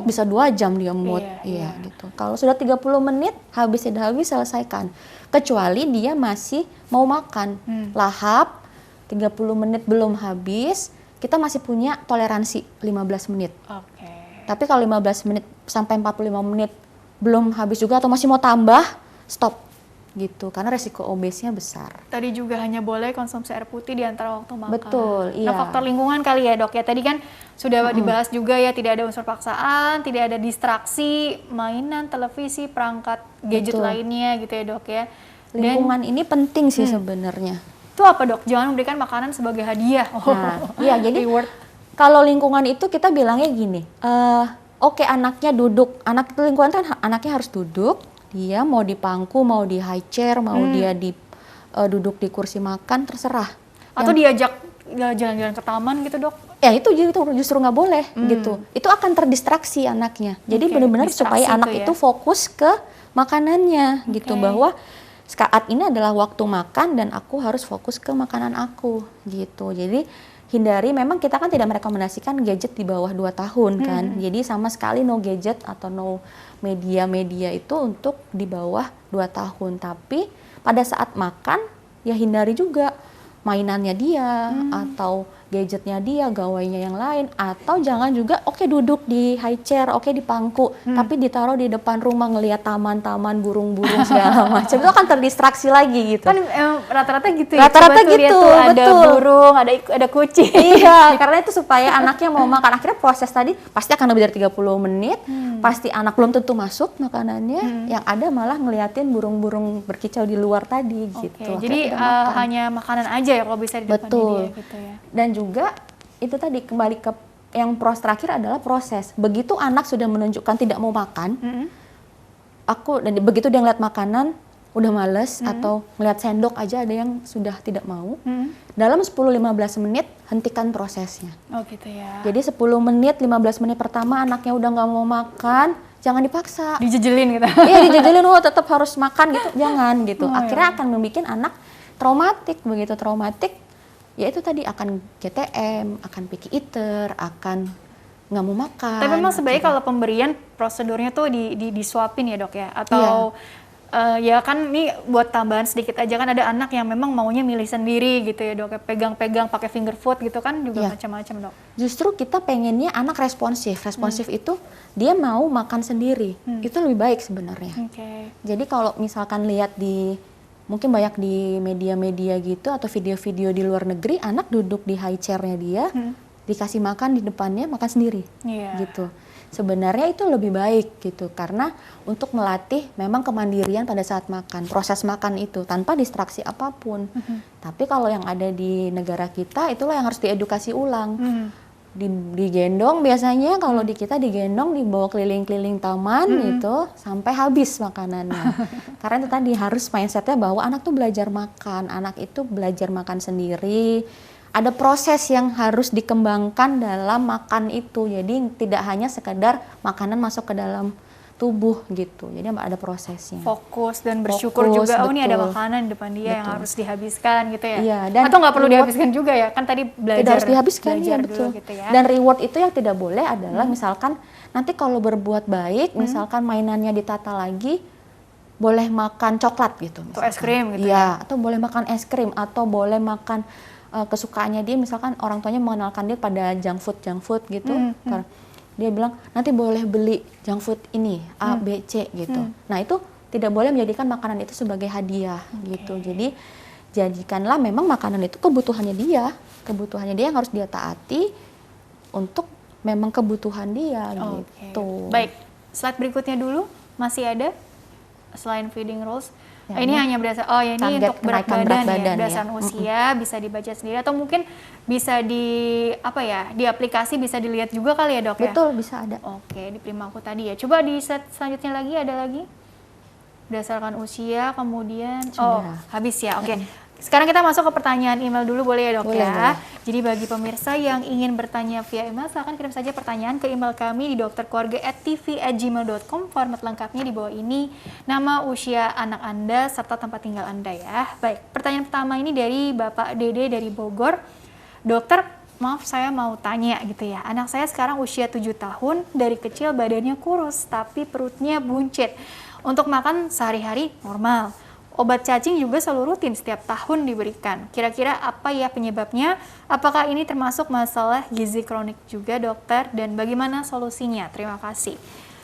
bisa 2 jam diemut. Iya gitu. Kalau sudah 30 menit habis selesaikan. Kecuali dia masih mau makan. Lahap 30 menit belum habis, kita masih punya toleransi 15 menit. Oke. Tapi kalau 15 menit sampai 45 menit belum habis juga atau masih mau tambah, stop gitu, karena resiko obesnya besar. Tadi juga hanya boleh konsumsi air putih di antara waktu makan. Betul, iya. Nah, faktor lingkungan kali ya, Dok ya. Tadi kan sudah dibahas juga ya, tidak ada unsur paksaan, tidak ada distraksi, mainan, televisi, perangkat gadget lainnya gitu ya, Dok ya. Lingkungan ini penting sih sebenarnya. Itu apa, Dok? Jangan memberikan makanan sebagai hadiah. Nah, iya, jadi reward. Kalau lingkungan itu kita bilangnya gini, oke, anaknya duduk, lingkungan kan anaknya harus duduk, dia mau di pangku, mau di high chair, mau dia duduk di kursi makan, terserah. Atau diajak jalan-jalan ke taman gitu, Dok? Ya itu justru nggak boleh gitu. Itu akan terdistraksi anaknya. Jadi benar-benar supaya anak itu fokus ke makanannya gitu, bahwa saat ini adalah waktu makan dan aku harus fokus ke makanan aku gitu. Jadi hindari, memang kita kan tidak merekomendasikan gadget di bawah 2 tahun kan. Jadi sama sekali no gadget atau no media itu untuk di bawah 2 tahun. Tapi pada saat makan ya hindari juga mainannya dia atau gadgetnya dia, gawainya yang lain, atau jangan juga duduk di high chair, di pangku, tapi ditaruh di depan rumah ngelihat taman-taman, burung-burung segala macam. Itu akan terdistraksi lagi gitu. Kan rata-rata gitu ya. Rata-rata gitu, ada betul. burung, ada kucing. Iya, karena itu supaya anaknya mau makan. Akhirnya proses tadi pasti akan lebih dari 30 menit, pasti anak belum tentu masuk makanannya, yang ada malah ngeliatin burung-burung berkicau di luar tadi gitu. Jadi hanya makanan aja ya kalau bisa di depan dia gitu ya. Dan juga itu tadi kembali ke yang terakhir adalah proses. Begitu anak sudah menunjukkan tidak mau makan, begitu dia ngeliat makanan udah males atau ngeliat sendok aja ada yang sudah tidak mau, dalam 10-15 menit hentikan prosesnya. Oh gitu ya. Jadi 10 menit, 15 menit pertama anaknya udah nggak mau makan, jangan dipaksa. Dijejelin gitu. Iya, dijejelin, tetap harus makan gitu, jangan gitu. Akhirnya akan membuat anak traumatik, begitu traumatik ya itu tadi akan GTM, akan picky eater, akan nggak mau makan. Tapi memang sebaiknya kalau pemberian prosedurnya tuh disuapin ya, Dok ya? Atau ya kan ini buat tambahan sedikit aja, kan ada anak yang memang maunya milih sendiri gitu ya, Dok, pegang-pegang pakai finger food gitu kan juga macam-macam, Dok. Justru kita pengennya anak responsif itu dia mau makan sendiri, itu lebih baik sebenarnya. Jadi kalau misalkan lihat mungkin banyak di media-media gitu atau video-video di luar negeri, anak duduk di high chair-nya dia, dikasih makan di depannya, makan sendiri gitu. Sebenarnya itu lebih baik gitu, karena untuk melatih memang kemandirian pada saat makan, proses makan itu tanpa distraksi apapun. Tapi kalau yang ada di negara kita, itulah yang harus diedukasi ulang. Digendong biasanya, kalau di kita digendong, dibawa keliling-keliling taman gitu sampai habis makanannya. Karena itu tadi harus mindsetnya bahwa anak tuh belajar makan, anak itu belajar makan sendiri. Ada proses yang harus dikembangkan dalam makan itu. Jadi tidak hanya sekedar makanan masuk ke dalam tubuh gitu. Jadi ada prosesnya. Fokus dan bersyukur juga, ini ada makanan di depan dia yang harus dihabiskan gitu ya. Iya, dan atau nggak perlu dihabiskan juga ya, kan tadi belajar. Tidak harus dihabiskan, belajar betul. Gitu ya. Dan reward itu yang tidak boleh adalah misalkan nanti kalau berbuat baik, misalkan mainannya ditata lagi, boleh makan coklat gitu. Atau es krim gitu ya. Atau boleh makan es krim, atau boleh makan kesukaannya dia, misalkan orang tuanya mengenalkan dia pada junk food gitu. Dia bilang nanti boleh beli junk food ini A, B, C gitu. Nah itu tidak boleh menjadikan makanan itu sebagai hadiah gitu. Jadi jadikanlah memang makanan itu kebutuhannya dia yang harus dia taati untuk memang kebutuhan dia gitu. Baik, slide berikutnya dulu masih ada selain feeding rules. Ini hanya berdasar, ini untuk berat badan ya, berdasarkan usia, bisa dibaca sendiri atau mungkin bisa di aplikasi bisa dilihat juga kali ya, Dok ya? Betul, bisa ada. Oke, di Primaku tadi ya. Coba di set selanjutnya lagi, ada lagi? Berdasarkan usia, kemudian habis ya. Oke. Sekarang kita masuk ke pertanyaan email dulu, boleh ya dok Boleh, ya? boleh. Jadi bagi pemirsa yang ingin bertanya via email, silahkan kirim saja pertanyaan ke email kami di dokterkeluarga@tv@gmail.com. Format lengkapnya di bawah ini, nama, usia anak Anda, serta tempat tinggal Anda ya. Baik, pertanyaan pertama ini dari Bapak Dede dari Bogor. Dokter, maaf saya mau tanya gitu ya. Anak saya sekarang usia 7 tahun, dari kecil badannya kurus, tapi perutnya buncit. Untuk makan sehari-hari normal. Obat cacing juga selalu rutin setiap tahun diberikan. Kira-kira apa ya penyebabnya? Apakah ini termasuk masalah gizi kronik juga dokter? Dan bagaimana solusinya? Terima kasih.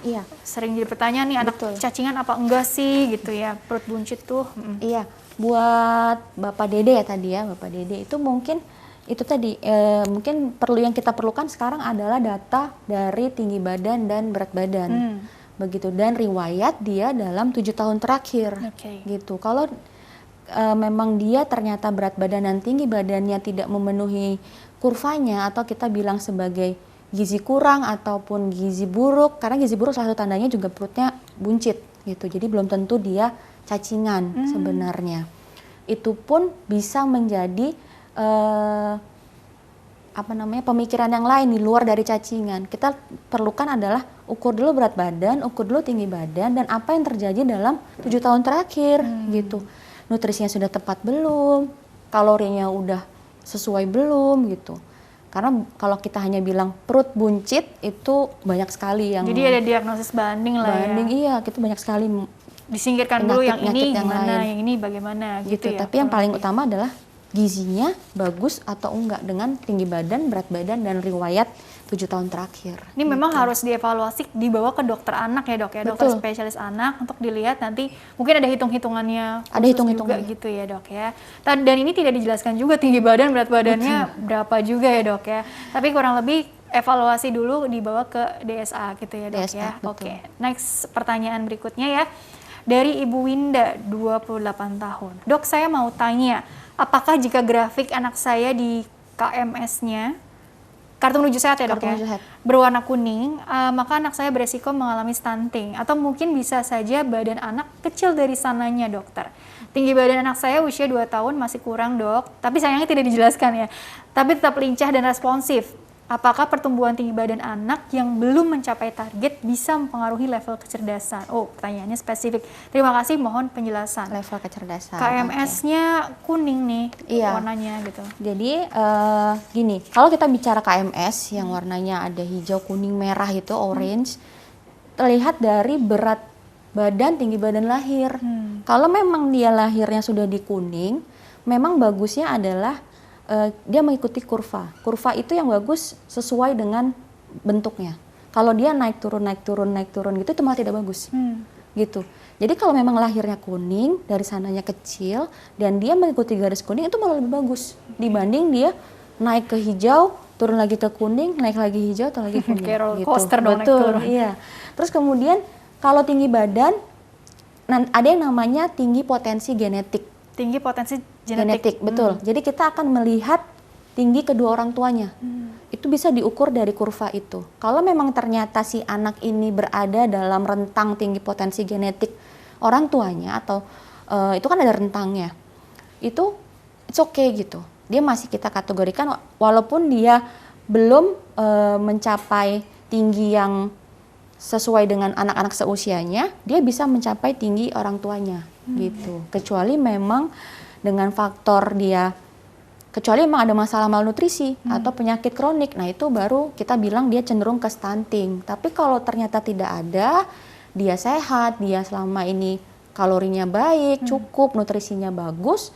Iya. Sering jadi pertanyaan nih, anak Betul. cacingan apa enggak sih gitu ya, perut buncit tuh. Iya, buat Bapak Dede ya tadi ya, Bapak Dede itu mungkin itu tadi mungkin yang kita perlukan sekarang adalah data dari tinggi badan dan berat badan. Begitu, dan riwayat dia dalam 7 tahun terakhir. Gitu. Kalau memang dia ternyata berat badan dan tinggi badannya tidak memenuhi kurvanya, atau kita bilang sebagai gizi kurang ataupun gizi buruk, karena gizi buruk salah satu tandanya juga perutnya buncit gitu. Jadi belum tentu dia cacingan sebenarnya. Itu pun bisa menjadi pemikiran yang lain di luar dari cacingan. Kita perlukan adalah ukur dulu berat badan, ukur dulu tinggi badan, dan apa yang terjadi dalam 7 tahun terakhir gitu. Nutrisinya sudah tepat belum, kalorinya udah sesuai belum gitu. Karena kalau kita hanya bilang perut buncit itu banyak sekali yang... Jadi ada diagnosis banding lah ya. Iya, kita banyak sekali disingkirkan dulu yang ini yang gimana, lain. yang ini bagaimana gitu ya. Tapi yang paling utama adalah gizinya bagus atau enggak dengan tinggi badan, berat badan, dan riwayat 7 tahun terakhir. Ini memang harus dievaluasi, dibawa ke dokter anak ya dok ya, dokter spesialis anak untuk dilihat nanti mungkin ada hitung-hitungannya juga gitu ya dok ya. Dan ini tidak dijelaskan juga tinggi badan, berat badannya berapa juga ya dok ya. Tapi kurang lebih evaluasi dulu dibawa ke DSA gitu ya dok DSA, ya. Oke, next pertanyaan berikutnya ya. Dari Ibu Winda, 28 tahun. Dok, saya mau tanya, apakah jika grafik anak saya di KMS-nya, kartu menuju sehat ya dok ya, berwarna kuning, maka anak saya beresiko mengalami stunting. Atau mungkin bisa saja badan anak kecil dari sananya dokter. Tinggi badan anak saya usia 2 tahun masih kurang dok, tapi sayangnya tidak dijelaskan ya. Tapi tetap lincah dan responsif. Apakah pertumbuhan tinggi badan anak yang belum mencapai target bisa mempengaruhi level kecerdasan? Oh, pertanyaannya spesifik. Terima kasih, mohon penjelasan. Level kecerdasan. KMS-nya kuning nih warnanya gitu. Jadi gini, kalau kita bicara KMS yang warnanya ada hijau, kuning, merah itu orange, terlihat dari berat badan, tinggi badan lahir. Kalau memang dia lahirnya sudah di kuning, memang bagusnya adalah dia mengikuti kurva. Kurva itu yang bagus sesuai dengan bentuknya. Kalau dia naik turun gitu, itu malah tidak bagus. Gitu. Jadi kalau memang lahirnya kuning, dari sananya kecil, dan dia mengikuti garis kuning, itu malah lebih bagus dibanding dia naik ke hijau, turun lagi ke kuning, naik lagi hijau, turun lagi kuning. Kayak roller gitu. coaster dong, naik turun. Iya. Terus kemudian kalau tinggi badan, ada yang namanya tinggi potensi genetik. Tinggi potensi genetik. Betul. Jadi kita akan melihat tinggi kedua orang tuanya. Itu bisa diukur dari kurva itu. Kalau memang ternyata si anak ini berada dalam rentang tinggi potensi genetik orang tuanya, atau itu kan ada rentangnya, itu it's okay gitu. Dia masih kita kategorikan walaupun dia belum mencapai tinggi yang sesuai dengan anak-anak seusianya, dia bisa mencapai tinggi orang tuanya gitu. Kecuali memang dengan faktor kecuali memang ada masalah malnutrisi atau penyakit kronik, nah itu baru kita bilang dia cenderung ke stunting. Tapi kalau ternyata tidak ada, dia sehat, dia selama ini kalorinya baik, cukup, nutrisinya bagus,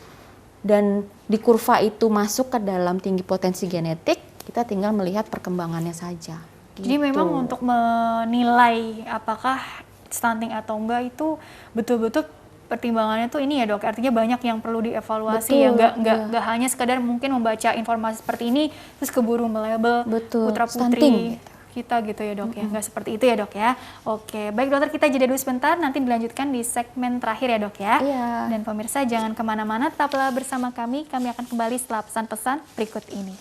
dan di kurva itu masuk ke dalam tinggi potensi genetik, kita tinggal melihat perkembangannya saja. Jadi memang untuk menilai apakah stunting atau enggak itu betul-betul pertimbangannya tuh ini ya dok, artinya banyak yang perlu dievaluasi. Betul, ya, nggak hanya sekedar mungkin membaca informasi seperti ini terus keburu melabel putra-putri kita gitu ya dok, ya nggak seperti itu ya dok ya. Oke, baik dokter, kita jeda dulu sebentar, nanti dilanjutkan di segmen terakhir ya dok ya. Dan pemirsa jangan kemana-mana, tetaplah bersama kami akan kembali setelah pesan-pesan berikut ini.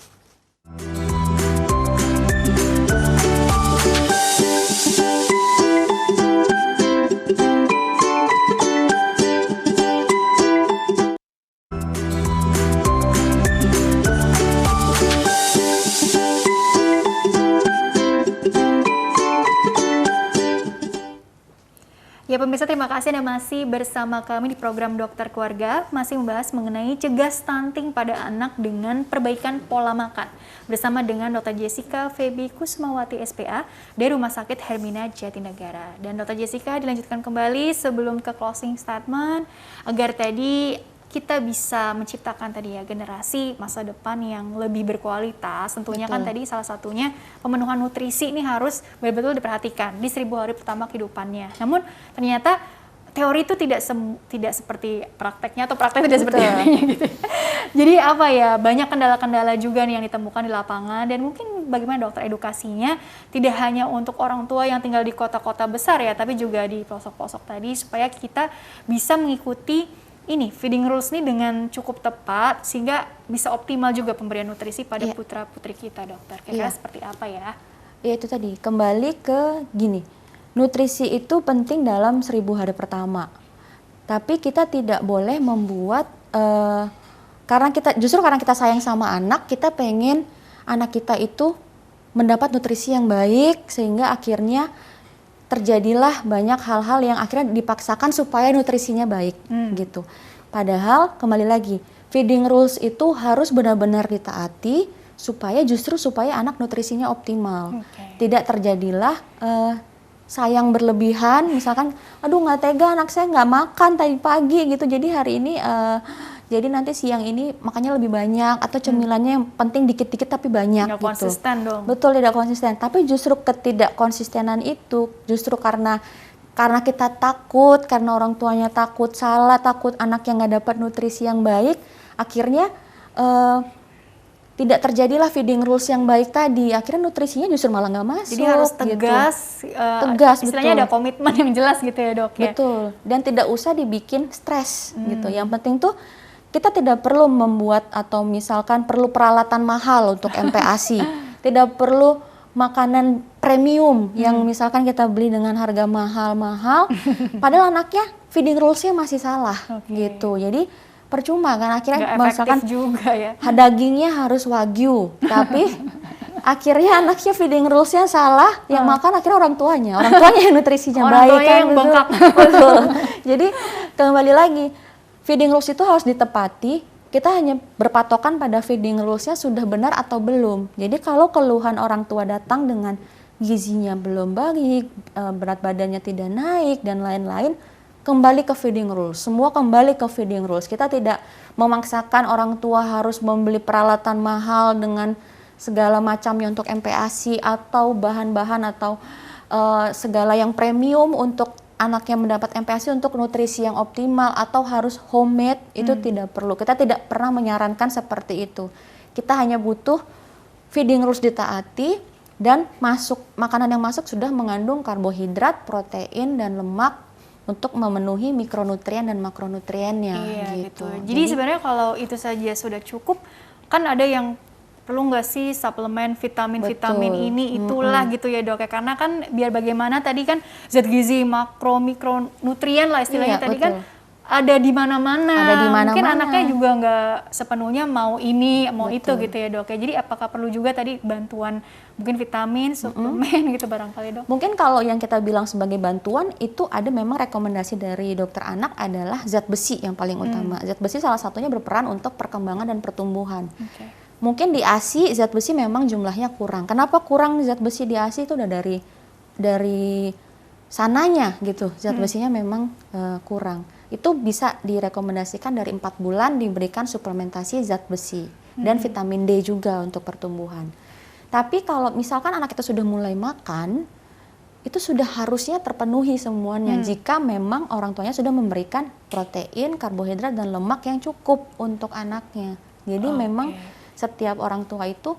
Ya pemirsa, terima kasih Anda masih bersama kami di program Dokter Keluarga, masih membahas mengenai cegah stunting pada anak dengan perbaikan pola makan. Bersama dengan Dr. Jessica Feby Kusmawati SPA dari Rumah Sakit Hermina Jatinegara. Dan Dr. Jessica dilanjutkan kembali sebelum ke closing statement, agar tadi kita bisa menciptakan tadi ya generasi masa depan yang lebih berkualitas. Tentunya kan tadi salah satunya pemenuhan nutrisi ini harus betul-betul diperhatikan di 1000 hari pertama kehidupannya. Namun ternyata teori itu tidak seperti prakteknya, atau praktek tidak seperti teorinya gitu. Jadi apa ya, banyak kendala-kendala juga nih yang ditemukan di lapangan, dan mungkin bagaimana dokter edukasinya tidak hanya untuk orang tua yang tinggal di kota-kota besar ya, tapi juga di pelosok-pelosok tadi, supaya kita bisa mengikuti ini feeding rules ini dengan cukup tepat sehingga bisa optimal juga pemberian nutrisi pada putra-putri kita, dokter. Kira-kira seperti apa ya? Ya itu tadi, kembali ke gini, nutrisi itu penting dalam 1000 hari pertama. Tapi kita tidak boleh membuat, karena kita sayang sama anak, kita pengen anak kita itu mendapat nutrisi yang baik, sehingga akhirnya terjadilah banyak hal-hal yang akhirnya dipaksakan supaya nutrisinya baik gitu. Padahal kembali lagi, feeding rules itu harus benar-benar ditaati supaya anak nutrisinya optimal. Tidak terjadilah sayang berlebihan, misalkan aduh nggak tega anak saya nggak makan tadi pagi gitu, jadi hari ini jadi nanti siang ini makannya lebih banyak, atau cemilannya yang penting dikit-dikit tapi banyak Nggak gitu. konsisten dong. Betul, tidak konsisten. Tapi justru ketidakkonsistenan itu justru karena kita takut, karena orang tuanya takut takut anak yang nggak dapat nutrisi yang baik, akhirnya tidak terjadilah feeding rules yang baik tadi. Akhirnya nutrisinya justru malah nggak masuk. Jadi harus tegas, gitu. Tegas, istilahnya betul. ada komitmen yang jelas gitu ya dok ya. Betul, dan tidak usah dibikin stres gitu. Yang penting tuh kita tidak perlu membuat atau misalkan perlu peralatan mahal untuk MPASI. Tidak perlu makanan premium yang misalkan kita beli dengan harga mahal-mahal, padahal anaknya feeding rules-nya masih salah gitu. Jadi percuma kan, akhirnya misalkan juga ya. Dagingnya harus wagyu, tapi akhirnya anaknya feeding rules-nya salah, yang makan akhirnya orang tuanya yang nutrisinya baik kan, yang bengkak. Betul. Jadi kembali lagi, feeding rules itu harus ditepati. Kita hanya berpatokan pada feeding rules-nya sudah benar atau belum. Jadi kalau keluhan orang tua datang dengan gizinya belum baik, berat badannya tidak naik, dan lain-lain, kembali ke feeding rules. Semua kembali ke feeding rules. Kita tidak memaksakan orang tua harus membeli peralatan mahal dengan segala macamnya untuk MPASI, atau bahan-bahan atau segala yang premium untuk anaknya mendapat MPASI untuk nutrisi yang optimal, atau harus homemade. Itu tidak perlu. Kita tidak pernah menyarankan seperti itu. Kita hanya butuh feeding rules ditaati, dan makanan yang masuk sudah mengandung karbohidrat, protein, dan lemak untuk memenuhi mikronutrien dan makronutriennya. Iya gitu. Jadi sebenarnya kalau itu saja sudah cukup, kan ada yang perlu nggak sih suplemen vitamin ini itulah gitu ya dok ya, karena kan biar bagaimana tadi kan zat gizi mikronutrien lah istilahnya tadi kan ada di mana-mana. Mungkin anaknya juga nggak sepenuhnya mau ini mau itu gitu ya dok ya. Jadi apakah perlu juga tadi bantuan mungkin vitamin suplemen gitu barangkali dok? Mungkin kalau yang kita bilang sebagai bantuan itu ada memang rekomendasi dari dokter anak adalah zat besi yang paling utama. Zat besi salah satunya berperan untuk perkembangan dan pertumbuhan. Mungkin di ASI zat besi memang jumlahnya kurang. Kenapa kurang zat besi di ASI? Itu udah dari sananya gitu. Zat besinya memang kurang. Itu bisa direkomendasikan dari 4 bulan diberikan suplementasi zat besi dan vitamin D juga untuk pertumbuhan. Tapi kalau misalkan anak kita sudah mulai makan, itu sudah harusnya terpenuhi semuanya jika memang orang tuanya sudah memberikan protein, karbohidrat, dan lemak yang cukup untuk anaknya. Jadi memang setiap orang tua itu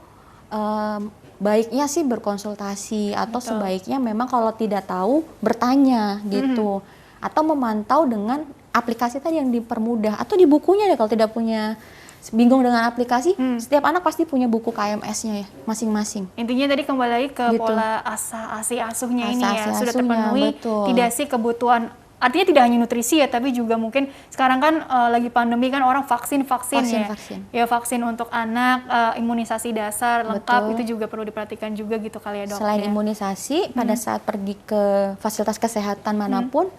baiknya sih berkonsultasi, atau sebaiknya memang kalau tidak tahu bertanya gitu, atau memantau dengan aplikasi tadi yang dipermudah, atau di bukunya deh kalau tidak punya, bingung dengan aplikasi, setiap anak pasti punya buku KMS-nya ya masing-masing. Intinya tadi kembali lagi ke pola asuhnya ini ya, sudah terpenuhi, tidak sih kebutuhan. Artinya tidak hanya nutrisi ya, tapi juga mungkin sekarang kan lagi pandemi kan orang vaksin ya. Ya vaksin untuk anak, imunisasi dasar lengkap, itu juga perlu diperhatikan juga gitu kali ya dok. Selain imunisasi, pada saat pergi ke fasilitas kesehatan manapun,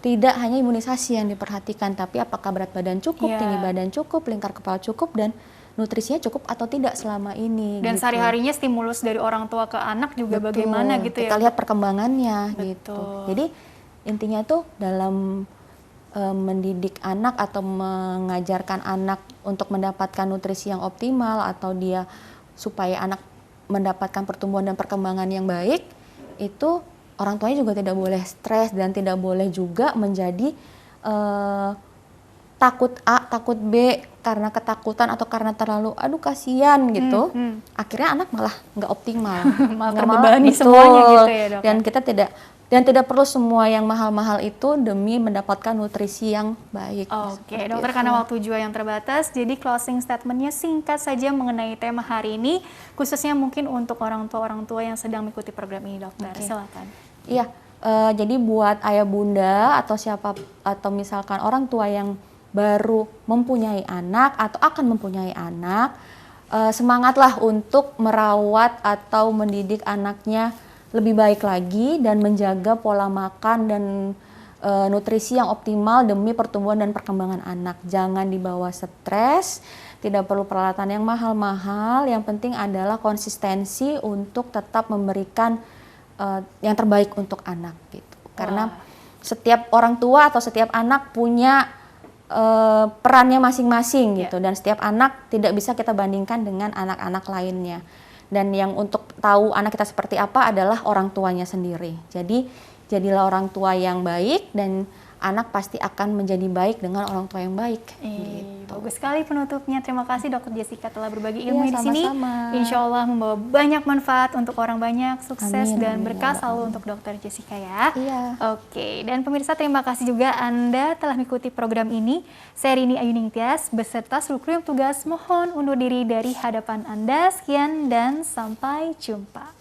tidak hanya imunisasi yang diperhatikan, tapi apakah berat badan cukup, Iya. tinggi badan cukup, lingkar kepala cukup, dan nutrisinya cukup atau tidak selama ini. Dan gitu. sehari-harinya stimulus dari orang tua ke anak juga Betul. bagaimana gitu ya. Kita lihat perkembangannya gitu. Betul. Jadi intinya tuh dalam mendidik anak atau mengajarkan anak untuk mendapatkan nutrisi yang optimal atau dia supaya anak mendapatkan pertumbuhan dan perkembangan yang baik, itu orang tuanya juga tidak boleh stres dan tidak boleh juga menjadi takut A, takut B karena ketakutan atau karena terlalu aduh kasihan gitu. Akhirnya anak malah nggak optimal. Malah Nggak terbebani betul. semuanya gitu ya, Dok. Dan tidak perlu semua yang mahal-mahal itu demi mendapatkan nutrisi yang baik. Oke, Seperti dokter, itu. karena waktu juga yang terbatas, jadi closing statementnya singkat saja mengenai tema hari ini, khususnya mungkin untuk orang tua yang sedang mengikuti program ini, dokter. Oke. Silakan. Iya, jadi buat ayah bunda atau siapa atau misalkan orang tua yang baru mempunyai anak atau akan mempunyai anak, semangatlah untuk merawat atau mendidik anaknya lebih baik lagi dan menjaga pola makan dan nutrisi yang optimal demi pertumbuhan dan perkembangan anak. Jangan dibawa stres, tidak perlu peralatan yang mahal-mahal, yang penting adalah konsistensi untuk tetap memberikan yang terbaik untuk anak gitu. Karena setiap orang tua atau setiap anak punya perannya masing-masing gitu, dan setiap anak tidak bisa kita bandingkan dengan anak-anak lainnya. Dan yang untuk tahu anak kita seperti apa adalah orang tuanya sendiri. Jadi jadilah orang tua yang baik dan anak pasti akan menjadi baik dengan orang tua yang baik. Gitu. Bagus sekali penutupnya. Terima kasih Dokter Jessica telah berbagi ilmu Iya, di sini. sama-sama. Insya Allah membawa banyak manfaat untuk orang banyak, sukses Amin, dan amin, berkah ya selalu untuk Dokter Jessica ya. Iya. Oke, dan pemirsa terima kasih juga Anda telah mengikuti program ini. Saya Rini Ayuning Tias beserta seluruh kru yang tugas mohon undur diri dari hadapan Anda. Sekian dan sampai jumpa.